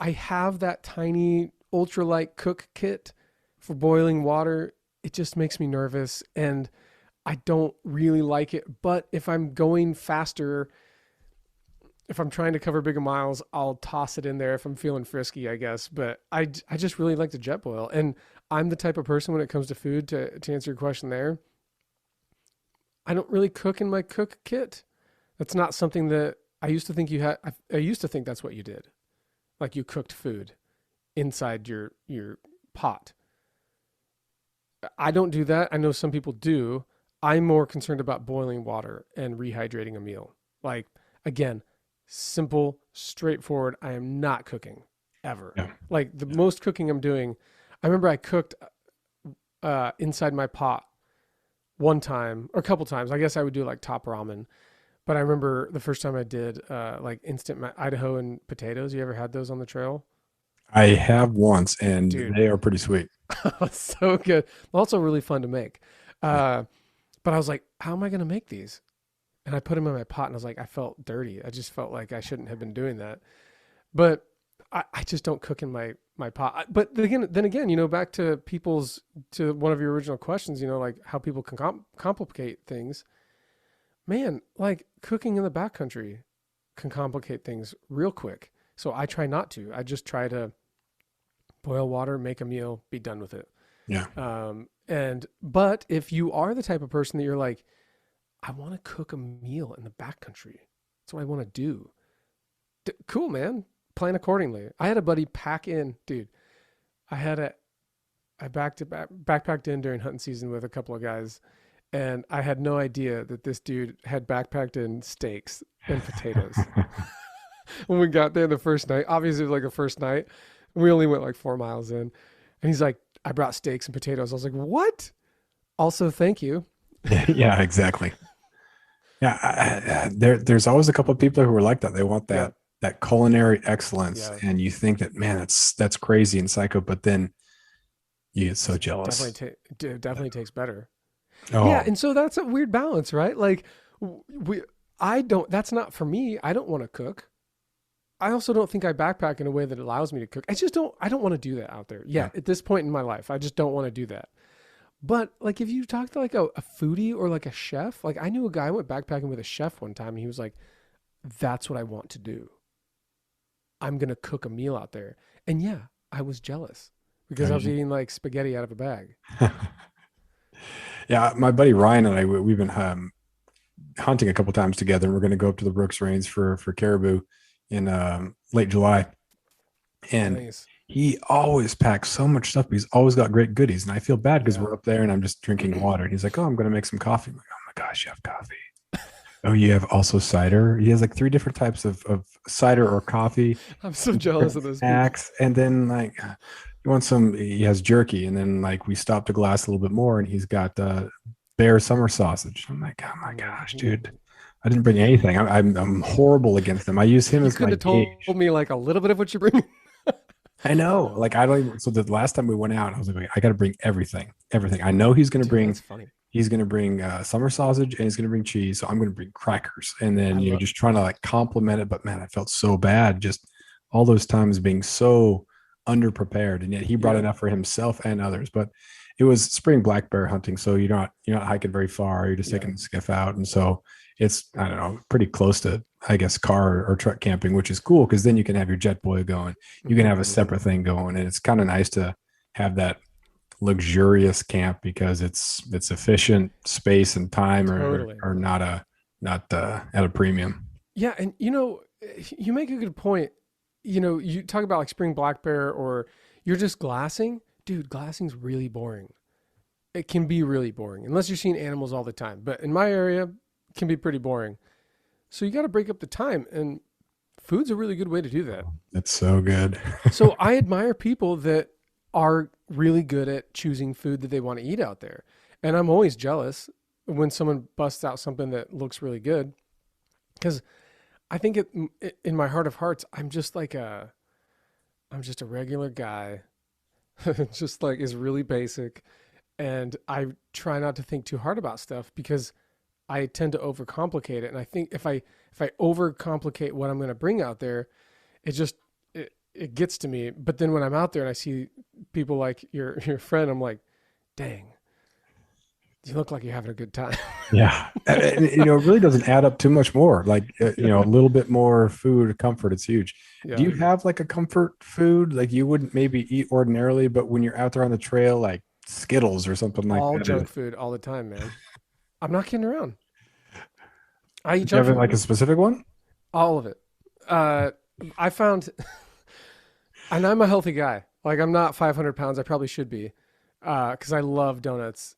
Speaker 2: have that tiny ultralight cook kit for boiling water. It just makes me nervous and I don't really like it. But if I'm going faster, if I'm trying to cover bigger miles, I'll toss it in there if I'm feeling frisky, I guess. But I just really like the jet boil. And I'm the type of person when it comes to food, to answer your question there, I don't really cook in my cook kit. That's not something that I used to think you had. I used to think that's what you did. Like you cooked food inside your pot. I don't do that. I know some people do. I'm more concerned about boiling water and rehydrating a meal. Like again, simple, straightforward. I am not cooking ever.
Speaker 1: Yeah.
Speaker 2: Like the
Speaker 1: Yeah.
Speaker 2: most cooking I'm doing, I remember I cooked inside my pot one time or a couple times. I guess I would do like top ramen. But I remember the first time I did like instant Idaho and potatoes. You ever had those on the trail?
Speaker 1: I have once, and
Speaker 2: Dude,
Speaker 1: they are pretty sweet.
Speaker 2: so good. Also really fun to make.
Speaker 1: Yeah.
Speaker 2: But I was like, how am I going to make these? And I put them in my pot and I was like, I felt dirty. I just felt like I shouldn't have been doing that. But I just don't cook in my pot. But then again, back to to one of your original questions, like how people can complicate things. Man, like cooking in the backcountry can complicate things real quick. So I try not to. I just try to boil water, make a meal, be done with it.
Speaker 1: Yeah.
Speaker 2: But if you are the type of person that you're like, I want to cook a meal in the backcountry, that's what I want to do. Cool, man. Plan accordingly. I had a buddy pack in, dude. I had a I backpacked in during hunting season with a couple of guys, and I had no idea that this dude had backpacked in steaks and potatoes. When we got there the first night, obviously it was like the first night, we only went like 4 miles in, and he's like, "I brought steaks and potatoes." I was like, "What?" Also, thank you.
Speaker 1: Yeah, exactly. Yeah, there's always a couple of people who are like that. They want
Speaker 2: Yeah,
Speaker 1: that culinary excellence,
Speaker 2: yeah,
Speaker 1: and you think that, man, that's crazy and psycho. But then You get so jealous.
Speaker 2: Definitely tastes better. Yeah,
Speaker 1: Oh,
Speaker 2: and so that's a weird balance, right? Like we I don't that's not for me. I don't want to cook. I also don't think I backpack in a way that allows me to cook. I don't want to do that out there.
Speaker 1: yeah.
Speaker 2: Yeah, at this point in my life, I just don't want to do that. But like if you talk to like a foodie or like a chef, like I knew a guy I went backpacking with a chef one time and he was like, that's what I want to do. I'm gonna cook a meal out there. And yeah, I was jealous because I was eating like spaghetti out of a bag.
Speaker 1: Yeah, my buddy Ryan and I, we've been hunting a couple times together, and we're going to go up to the Brooks Range for caribou in late July. And
Speaker 2: Nice.
Speaker 1: he always packs so much stuff, but he's always got great goodies. And I feel bad because
Speaker 2: Yeah.
Speaker 1: we're up there and I'm just drinking water. And he's like, "Oh, I'm going to make some coffee." I'm like, "Oh my gosh, you have coffee." Oh, you have also cider. He has like three different types of cider or coffee,
Speaker 2: I'm so jealous of those people.
Speaker 1: snacks, and then like he wants some. He has jerky, and then like we stopped the glass a little bit more, and he's got bear summer sausage. I'm like, oh my gosh, dude, I didn't bring anything. I'm horrible against them. I use him
Speaker 2: You
Speaker 1: as
Speaker 2: could
Speaker 1: my
Speaker 2: have told
Speaker 1: gauge.
Speaker 2: me like a little bit of what you bring.
Speaker 1: I know, like I don't even. So the last time we went out, I was like, I got to bring everything, everything. I know he's gonna
Speaker 2: Dude,
Speaker 1: bring.
Speaker 2: that's funny.
Speaker 1: He's gonna bring summer sausage and he's gonna bring cheese. So I'm gonna bring crackers, and then
Speaker 2: I love
Speaker 1: just trying to like compliment it. But man, I felt so bad just all those times being so underprepared, and yet he brought
Speaker 2: Yeah.
Speaker 1: enough for himself and others. But it was spring black bear hunting, so you're not hiking very far. You're just
Speaker 2: Yeah.
Speaker 1: taking the skiff out, and so it's I don't know pretty close to I guess car or truck camping, which is cool because then you can have your jet boy going, you can
Speaker 2: Mhm.
Speaker 1: have a separate thing going, and it's kind of nice to have that luxurious camp because it's efficient space and time
Speaker 2: Totally.
Speaker 1: are not at a premium.
Speaker 2: Yeah, and you make a good point. You talk about like spring black bear or you're just glassing. Dude, glassing's really boring. It can be really boring unless you're seeing animals all the time. But in my area, it can be pretty boring. So you got to break up the time, and food's a really good way to do that.
Speaker 1: It's so good.
Speaker 2: So I admire people that are really good at choosing food that they want to eat out there. And I'm always jealous when someone busts out something that looks really good because I think in my heart of hearts, I'm just a regular guy, just like is really basic. And I try not to think too hard about stuff because I tend to overcomplicate it. And I think if I overcomplicate what I'm going to bring out there, it just it gets to me. But then when I'm out there and I see people like your friend, I'm like, dang, you look like you're having a good time.
Speaker 1: Yeah, and, it really doesn't add up too much more. Like
Speaker 2: Yeah.
Speaker 1: a little bit more food comfort, it's huge. Do
Speaker 2: Yeah.
Speaker 1: you have like a comfort food like you wouldn't maybe eat ordinarily, but when you're out there on the trail, like Skittles or something like
Speaker 2: All
Speaker 1: that?
Speaker 2: junk food all the time, man. I'm not kidding around. I eat
Speaker 1: Do you
Speaker 2: junk
Speaker 1: have
Speaker 2: food.
Speaker 1: like a specific one?
Speaker 2: All of it. Uh, I found, and I'm a healthy guy. Like I'm not 500 pounds. I probably should be, because I love donuts.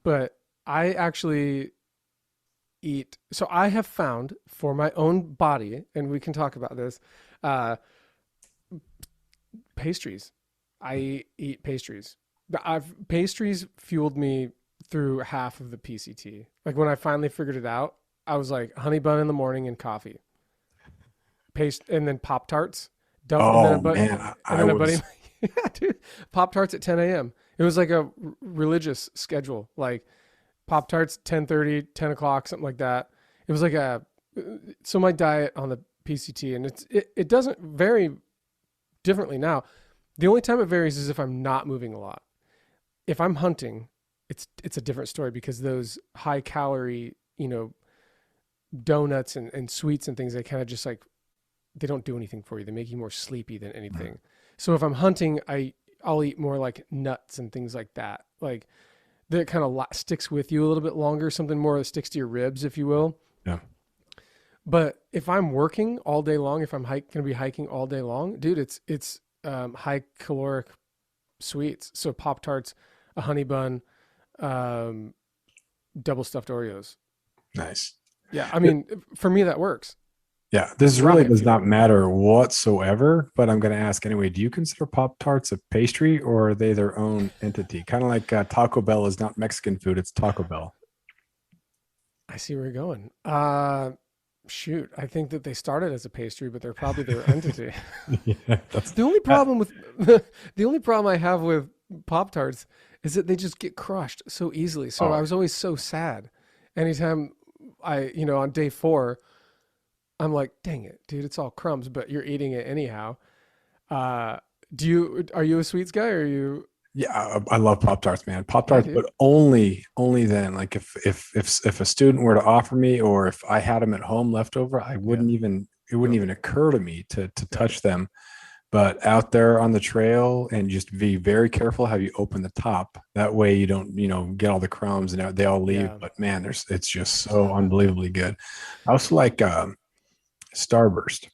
Speaker 2: But I actually eat. So I have found for my own body, and we can talk about this. Uh, pastries. I eat pastries. Pastries fueled me through half of the PCT. Like when I finally figured it out, I was like honey bun in the morning and coffee, paste, and then Pop Tarts. And then
Speaker 1: Oh man,
Speaker 2: and
Speaker 1: I
Speaker 2: then a buddy,
Speaker 1: was
Speaker 2: yeah, dude, Pop Tarts at 10 a.m. It was like a religious schedule, like Pop Tarts 10:30, 10 o'clock, something like that. It was like so my diet on the PCT, and it doesn't vary differently now. The only time it varies is if I'm not moving a lot. If I'm hunting, it's a different story because those high calorie, donuts and sweets and things, they kind of just like they don't do anything for you. They make you more sleepy than anything. So if I'm hunting, I'll eat more like nuts and things like that. Like that kind of sticks with you a little bit longer, something more that sticks to your ribs, if you will.
Speaker 1: yeah.
Speaker 2: But if I'm working all day long, if I'm going to be hiking all day long, dude, it's high caloric sweets. So Pop Tarts, a honey bun, double stuffed Oreos.
Speaker 1: Nice.
Speaker 2: Yeah, I mean, for me that works.
Speaker 1: Yeah, this really
Speaker 2: Rocket
Speaker 1: does
Speaker 2: fuel.
Speaker 1: not matter whatsoever, but I'm going to ask anyway. Do you consider Pop Tarts a pastry or are they their own entity? Kind of like Taco Bell is not Mexican food, it's Taco Bell.
Speaker 2: I see where you're going. Shoot, I think that they started as a pastry, but they're probably their entity.
Speaker 1: Yeah, that's
Speaker 2: The only
Speaker 1: uh,
Speaker 2: problem with the only problem I have with Pop-Tarts is that they just get crushed so easily. So I
Speaker 1: Oh,
Speaker 2: was always so sad. Anytime on day 4, I'm like, dang it, dude, it's all crumbs, but you're eating it anyhow. Uh, are you a sweets guy or are you?
Speaker 1: yeah, I love Pop Tarts, man. Pop
Speaker 2: Yeah,
Speaker 1: Tarts,
Speaker 2: dude.
Speaker 1: but only then. Like if a student were to offer me, or if I had them at home left over, I
Speaker 2: Yeah.
Speaker 1: wouldn't even it wouldn't
Speaker 2: Nope.
Speaker 1: even occur to me to
Speaker 2: Yep.
Speaker 1: touch them. But out there on the trail, and just be very careful how you open the top. That way you don't get all the crumbs and they all leave.
Speaker 2: Yeah.
Speaker 1: But man, it's just so unbelievably good. I also like Starburst.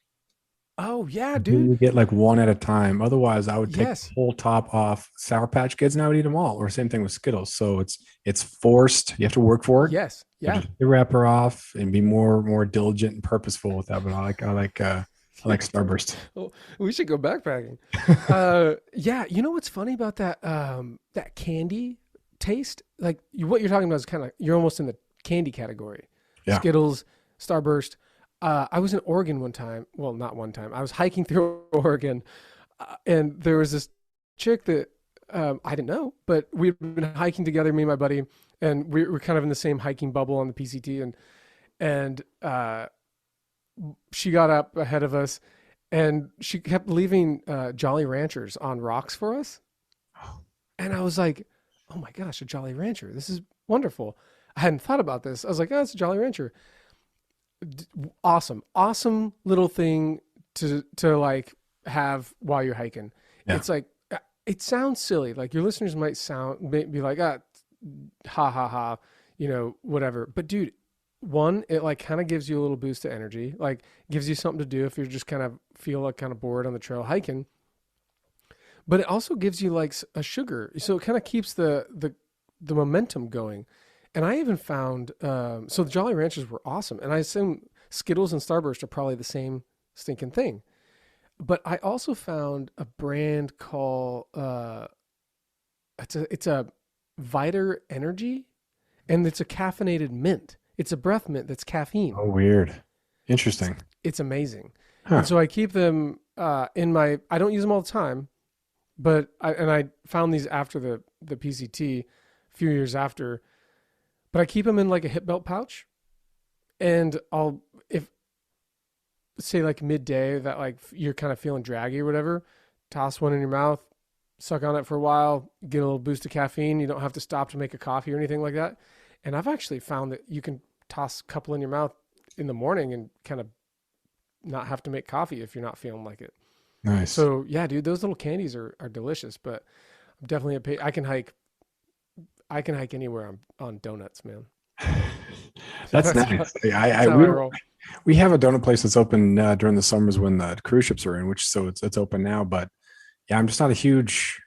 Speaker 2: Oh yeah, dude.
Speaker 1: You get like one at a time. Otherwise, I would take the
Speaker 2: Yes.
Speaker 1: whole top off Sour Patch Kids and I would eat them all. Or same thing with Skittles. So it's forced. You have to work for it.
Speaker 2: Yes.
Speaker 1: So
Speaker 2: Yeah.
Speaker 1: just the wrapper off and be more diligent and purposeful with that. But I like Starburst.
Speaker 2: Well, we should go backpacking. Yeah, you know what's funny about that candy taste? Like what you're talking about is kind of you're almost in the candy category.
Speaker 1: Yeah.
Speaker 2: Skittles, Starburst. I was in Oregon one time. Well, not one time. I was hiking through Oregon, and there was this chick that I didn't know, but we'd been hiking together, me and my buddy, and we were kind of in the same hiking bubble on the PCT, and she got up ahead of us, and she kept leaving Jolly Ranchers on rocks for us. And I was like, "Oh my gosh, a Jolly Rancher! This is wonderful." I hadn't thought about this. I was like, "Oh, it's a Jolly Rancher. Awesome, awesome little thing to like have while you're hiking."
Speaker 1: Yeah.
Speaker 2: It's like it sounds silly. Like your listeners might be like, "Ah, ha ha ha," whatever. But dude, one, it like kind of gives you a little boost to energy, like gives you something to do if you're just kind of feel like kind of bored on the trail hiking. But it also gives you like a sugar, so it kind of keeps the momentum going. And I even found so the Jolly Ranchers were awesome, and I assume Skittles and Starburst are probably the same stinking thing. But I also found a brand called it's a Viter Energy, and it's a caffeinated mint. It's a breath mint that's caffeine.
Speaker 1: Oh, weird. Interesting.
Speaker 2: It's amazing. And
Speaker 1: Huh.
Speaker 2: so I keep them in my. I don't use them all the time, but I found these after the PCT, a few years after. But I keep them in like a hip belt pouch, and I'll if say like midday that like you're kind of feeling draggy or whatever, toss one in your mouth, suck on it for a while, get a little boost of caffeine. You don't have to stop to make a coffee or anything like that. And I've actually found that you can toss a couple in your mouth in the morning and kind of not have to make coffee if you're not feeling like it.
Speaker 1: Nice.
Speaker 2: So yeah, dude, those little candies are delicious. But I'm definitely I can hike anywhere on donuts, man.
Speaker 1: That's
Speaker 2: That's how,
Speaker 1: nice. I,
Speaker 2: that's
Speaker 1: I
Speaker 2: how I
Speaker 1: we
Speaker 2: roll.
Speaker 1: we have a donut place that's open during the summers when the cruise ships are in, which so it's open now. But yeah, I'm just not a huge.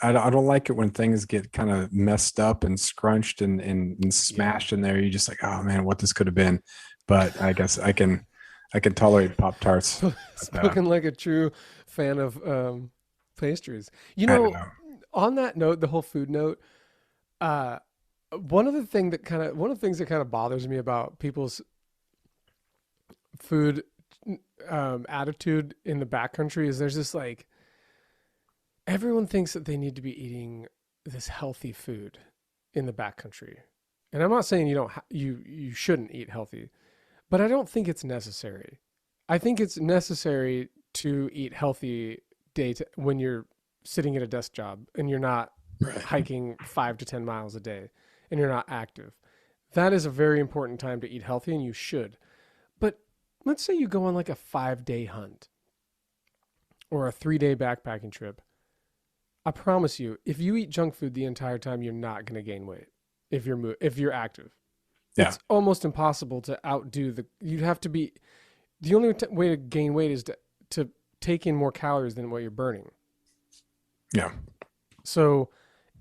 Speaker 1: I don't like it when things get kind of messed up and scrunched and
Speaker 2: Yeah.
Speaker 1: smashed in there. You're just like, oh man, what this could have been. But I guess I can tolerate Pop Tarts. But,
Speaker 2: Spoken like a true fan of pastries.
Speaker 1: I don't know.
Speaker 2: On that note, the whole food note, uh, one of the things that kind of bothers me about people's food attitude in the backcountry is there's this like everyone thinks that they need to be eating this healthy food in the backcountry, and I'm not saying you don't you shouldn't eat healthy, but I don't think it's necessary. I think it's necessary to eat healthy when you're sitting at a desk job and you're not
Speaker 1: Right.
Speaker 2: hiking 5 to 10 miles a day and you're not active. That is a very important time to eat healthy, and you should. But let's say you go on like a 5 day hunt or a 3 day backpacking trip. I promise you, if you eat junk food the entire time, you're not going to gain weight if you're active.
Speaker 1: Yeah.
Speaker 2: It's almost impossible to outdo the. You'd have to be the only way to gain weight is to take in more calories than what you're burning.
Speaker 1: Yeah.
Speaker 2: So,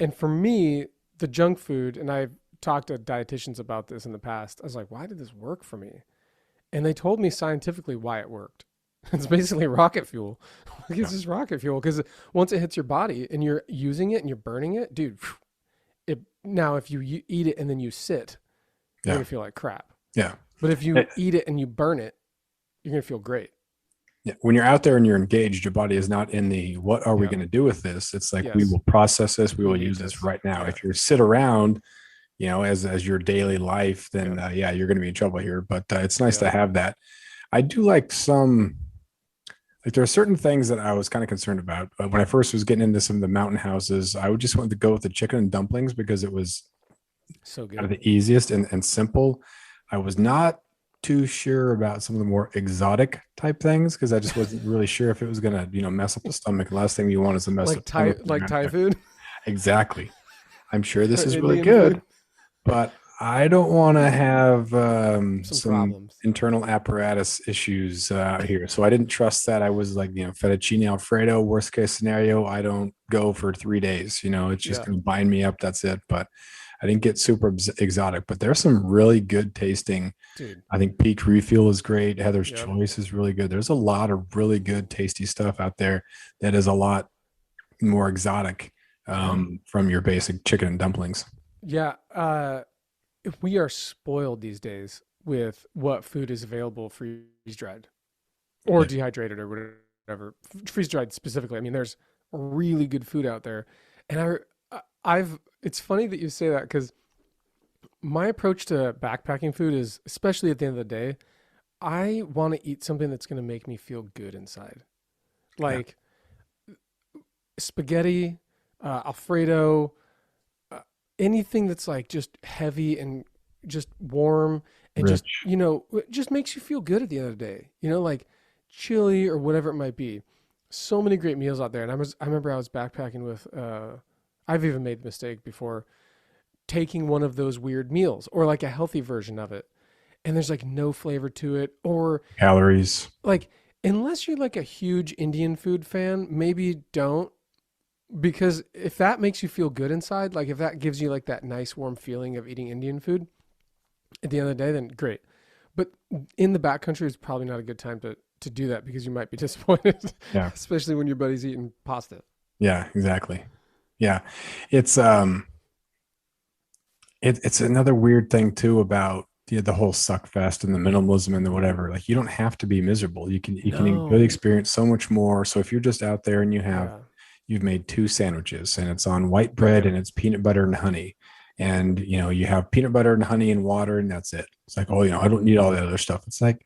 Speaker 2: and for me, the junk food, and I've talked to dietitians about this in the past. I was like, why did this work for me? And they told me scientifically why it worked. It's basically rocket fuel. It's
Speaker 1: Yeah.
Speaker 2: just rocket fuel because once it hits your body and you're using it and you're burning it, dude. Now, if you eat it and then you sit, you're
Speaker 1: Yeah.
Speaker 2: gonna feel like crap.
Speaker 1: Yeah.
Speaker 2: But if you
Speaker 1: It-
Speaker 2: eat it and you burn it, you're gonna feel great.
Speaker 1: Yeah, when you're out there and you're engaged, your body is not in the what are we
Speaker 2: Yeah.
Speaker 1: going to do with this? It's like we
Speaker 2: Yes.
Speaker 1: will process this, we
Speaker 2: We
Speaker 1: will
Speaker 2: need
Speaker 1: use this
Speaker 2: this.
Speaker 1: right now.
Speaker 2: Yeah.
Speaker 1: If you sit around, as your daily life,
Speaker 2: Yeah.
Speaker 1: then yeah, you're going to be in trouble here. But it's nice
Speaker 2: Yeah.
Speaker 1: to have that. I do like some like there are certain things that I was kind of concerned about. When I first was getting into some of the mountain houses, I would just want to go with the chicken and dumplings because it was
Speaker 2: So
Speaker 1: kind
Speaker 2: good.
Speaker 1: of the easiest and simple. I was not too sure about some of the more exotic type things because I just wasn't really sure if it was gonna, mess up the stomach. The last thing you want is to mess up the stomach.
Speaker 2: Like Thai food
Speaker 1: Exactly. I'm sure this
Speaker 2: or
Speaker 1: is really
Speaker 2: Indian food.
Speaker 1: good, but I don't want to have
Speaker 2: Some
Speaker 1: some
Speaker 2: problems.
Speaker 1: internal apparatus issues here. So I didn't trust that. I was like, fettuccine Alfredo, worst case scenario, I don't go for 3 days. It's just
Speaker 2: Yeah.
Speaker 1: going to bind me up. That's it. But I didn't get super exotic, but there's some really good tasting.
Speaker 2: Dude.
Speaker 1: I think Peak Refuel is great. Heather's
Speaker 2: Yeah.
Speaker 1: Choice is really good. There's a lot of really good, tasty stuff out there that is a lot more exotic from your basic chicken and dumplings.
Speaker 2: Yeah. If we are spoiled these days with what food is available freeze dried or
Speaker 1: Yeah.
Speaker 2: dehydrated or whatever. Freeze dried specifically. I mean, there's really good food out there. And I've it's funny that you say that because my approach to backpacking food is, especially at the end of the day, I want to eat something that's going to make me feel good inside.
Speaker 1: Yeah.
Speaker 2: Like spaghetti, Alfredo, uh, anything that's like just heavy and just warm and just,
Speaker 1: Rich.
Speaker 2: it just makes you feel good at the end of the day. Like chili or whatever it might be. So many great meals out there. And I remember I was backpacking with, I've even made the mistake before taking one of those weird meals or like a healthy version of it. And there's like no flavor to it. Or
Speaker 1: Calories.
Speaker 2: like, unless you're like a huge Indian food fan, maybe don't. Because if that makes you feel good inside, like if that gives you like that nice warm feeling of eating Indian food at the end of the day, then great. But in the backcountry is probably not a good time to do that because you might be disappointed,
Speaker 1: Yeah.
Speaker 2: especially when your buddy's eating pasta.
Speaker 1: Yeah, exactly. Yeah. It's it's another weird thing too about the whole suck fest and the minimalism and the whatever. Like you don't have to be miserable. You can really
Speaker 2: No.
Speaker 1: experience so much more. So if you're just out there and
Speaker 2: Yeah.
Speaker 1: you've made two sandwiches and it's on white bread and it's peanut butter and honey, and you have peanut butter and honey and water and that's it. It's like, oh, I don't need all the other stuff. It's like,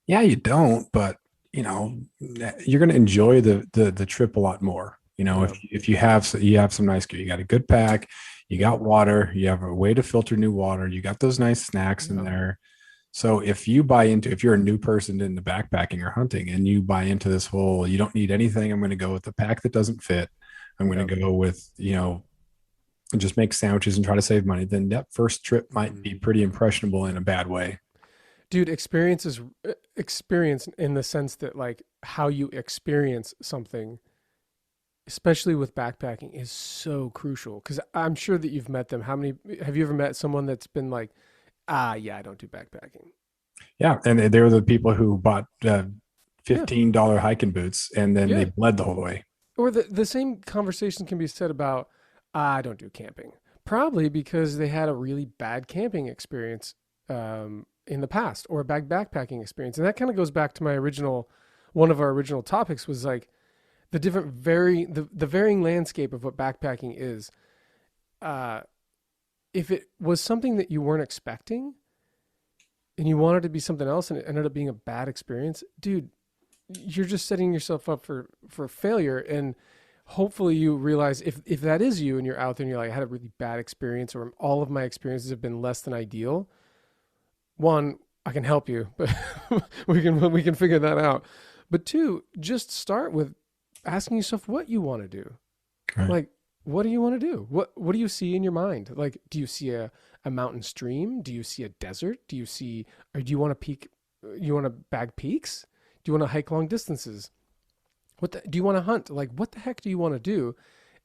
Speaker 1: yeah, you don't, but you're going to enjoy the trip a lot more. If
Speaker 2: Yeah.
Speaker 1: you have some nice gear, you got a good pack, you got water, you have a way to filter new water, you got those nice snacks in
Speaker 2: Yeah.
Speaker 1: there. So if you're a new person into backpacking or hunting and you buy into this whole, you don't need anything, I'm going to go with the pack that doesn't fit. I'm going
Speaker 2: Yeah.
Speaker 1: to go with, and just make sandwiches and try to save money, then that first trip might be
Speaker 2: Mhm.
Speaker 1: pretty impressionable in a bad way.
Speaker 2: Dude, experience in the sense that like how you experience something, especially with backpacking, is so crucial. Because I'm sure that you've met them. How many have you ever met someone that's been like, yeah, I don't do backpacking.
Speaker 1: Yeah, and they were the people who bought
Speaker 2: Yeah,
Speaker 1: $15 hiking boots and then they
Speaker 2: yeah.
Speaker 1: bled the whole way.
Speaker 2: Or the same conversation can be said about, I don't do camping. Probably because they had a really bad camping experience in the past or a bad backpacking experience. And that kind of goes back to one of our original topics was like the varying landscape of what backpacking is. Uh, if it was something that you weren't expecting and you wanted to be something else and it ended up being a bad experience, dude, you're just setting yourself up for failure. And hopefully you realize if that is you and you're out there and you're like, I had a really bad experience or all of my experiences have been less than ideal. One, I can help you, but we can figure that out. But two, just start with asking yourself what you want to do.
Speaker 1: Right.
Speaker 2: Like, what do you want to do? What do you see in your mind? Like, do you see a mountain stream? Do you see a desert? Or do you want to peak? You want to bag peaks? Do you want to hike long distances? Do you want to hunt? Like, what the heck do you want to do?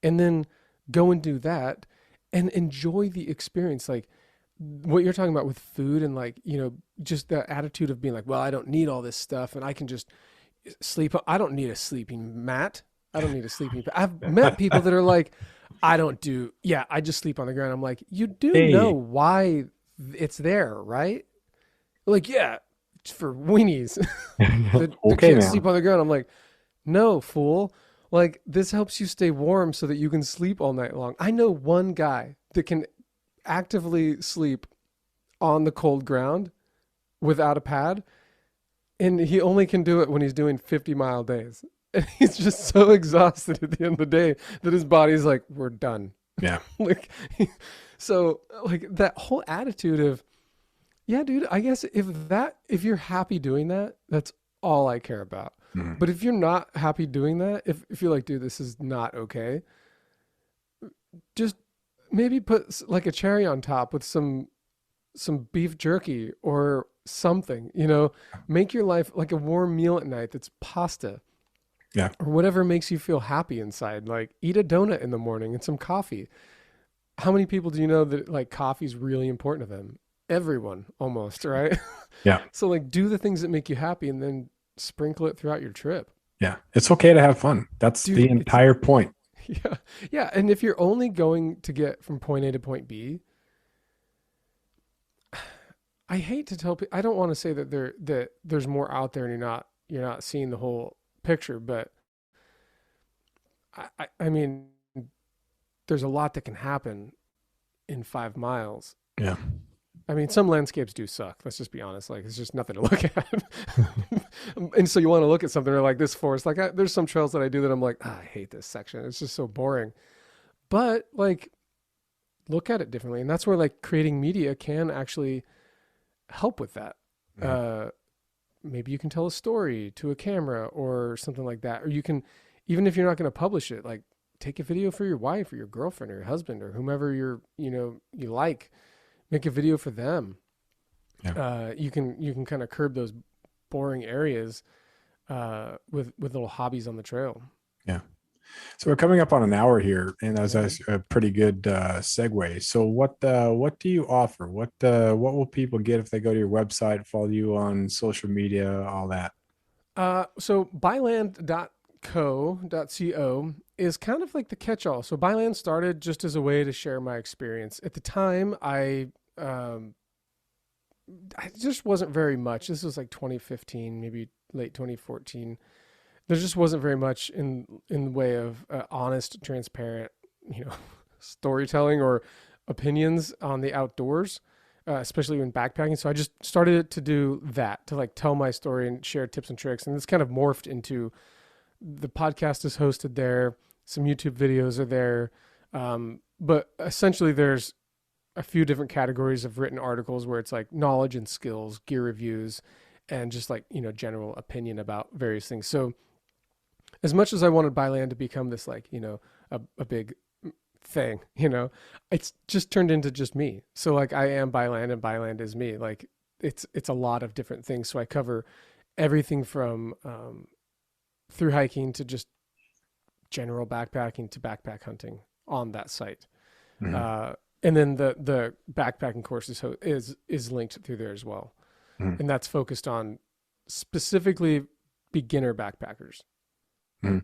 Speaker 2: And then go and do that and enjoy the experience. Like what you're talking about with food and like, just the attitude of being like, well, I don't need all this stuff and I can just sleep. I don't need a sleeping mat. I don't need a sleeping. I've met people that are like, I just sleep on the ground. I'm like, you do know
Speaker 1: Hey,
Speaker 2: why it's there, right? Like, yeah, for weenies that
Speaker 1: Okay,
Speaker 2: can't sleep
Speaker 1: man.
Speaker 2: on the ground. I'm like, no, fool. Like, this helps you stay warm so that you can sleep all night long. I know one guy that can actively sleep on the cold ground without a pad, and he only can do it when he's doing 50-mile days. And he's just so exhausted at the end of the day that his body's like, we're done.
Speaker 1: Yeah.
Speaker 2: Like, so like that whole attitude of, yeah, dude, I guess if you're happy doing that, that's all I care about.
Speaker 1: Mhm.
Speaker 2: But if you're not happy doing that, if you're like, dude, this is not okay, just maybe put like a cherry on top with some beef jerky or something, make your life like a warm meal at night that's pasta
Speaker 1: Yeah.
Speaker 2: or whatever makes you feel happy inside. Like eat a donut in the morning and some coffee. How many people do you know that like coffee is really important to them? Everyone almost, right?
Speaker 1: Yeah.
Speaker 2: So like do the things that make you happy and then sprinkle it throughout your trip.
Speaker 1: Yeah. It's okay to have fun. That's the
Speaker 2: Dude, it's
Speaker 1: entire point.
Speaker 2: yeah. Yeah, and if you're only going to get from point A to point B, I hate to tell people I don't want to say that there's more out there and you're not seeing the whole picture, but I mean there's a lot that can happen in 5 miles.
Speaker 1: Yeah.
Speaker 2: I mean, some landscapes do suck. Let's just be honest. Like, it's just nothing to look at. And so you want to look at something like this forest. Like, there's some trails that I do that I'm like, I hate this section. It's just so boring. But like, look at it differently, and that's where like creating media can actually help with that.
Speaker 1: Yeah.
Speaker 2: Maybe you can tell a story to a camera or something like that, or you can, even if you're not going to publish it, like take a video for your wife or your girlfriend or your husband or whomever you like. Make a video for them.
Speaker 1: Yeah.
Speaker 2: You can kind of curb those boring areas with little hobbies on the trail.
Speaker 1: Yeah. So we're coming up on an hour here, and that's
Speaker 2: Yeah.
Speaker 1: a pretty good segue. So what do you offer? What will people get if they go to your website, follow you on social media, all that?
Speaker 2: So byland.co is kind of like the catch-all. So Byland started just as a way to share my experience. At the time, I just wasn't very much. This was like 2015, maybe late 2014. There just wasn't very much in the way of honest, transparent, you know, storytelling or opinions on the outdoors, especially when backpacking. So I just started to do that, to like tell my story and share tips and tricks. And this kind of morphed into the podcast is hosted there. Some YouTube videos are there. But essentially there's a few different categories of written articles where it's like knowledge and skills, gear reviews, and just like, general opinion about various things. So as much as I wanted Byland to become this like, a big thing, it's just turned into just me. So like I am Byland and Byland is me. Like it's a lot of different things. So I cover everything from through hiking to just general backpacking to backpack hunting on that site.
Speaker 1: Mhm.
Speaker 2: And then the backpacking course is linked through there as well.
Speaker 1: Mhm.
Speaker 2: And that's focused on specifically beginner backpackers.
Speaker 1: Mhm.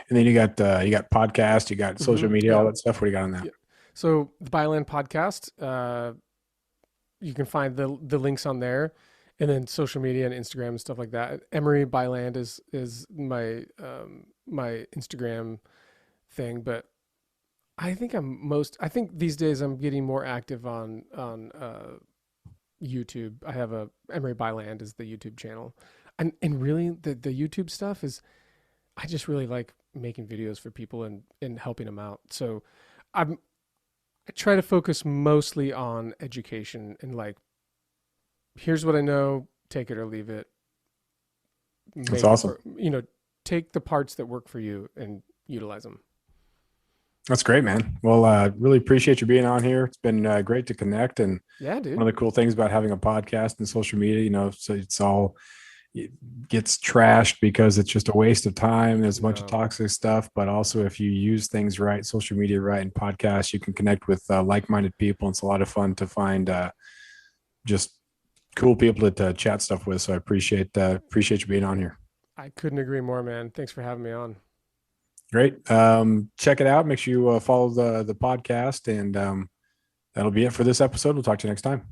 Speaker 1: And then you got podcast, you got social media, all
Speaker 2: Yeah.
Speaker 1: that stuff. What do you got on that?
Speaker 2: Yeah. So the Byland podcast, you can find the links on there, and then social media and Instagram and stuff like that. Emory Byland is my my Instagram thing, but I think I think these days I'm getting more active on YouTube. I have a Emory Byland is the YouTube channel, and really the YouTube stuff is I just really like making videos for people and helping them out. So I try to focus mostly on education and like, here's what I know, take it or leave it.
Speaker 1: That's
Speaker 2: Make it
Speaker 1: awesome.
Speaker 2: work, take the parts that work for you and utilize them.
Speaker 1: That's great, man. Well, really appreciate you being on here. It's been great to connect. And
Speaker 2: Yeah,
Speaker 1: one
Speaker 2: dude.
Speaker 1: of the cool things about having a podcast and social media, so it gets trashed because it's just a waste of time. There's a bunch of
Speaker 2: No,
Speaker 1: toxic stuff, but also if you use things right, social media right, and podcasts, you can connect with like-minded people. It's a lot of fun to find just cool people to chat stuff with. So I appreciate you being on here.
Speaker 2: I couldn't agree more, man. Thanks for having me on.
Speaker 1: Great. Check it out. Make sure you follow the podcast, and that'll be it for this episode. We'll talk to you next time.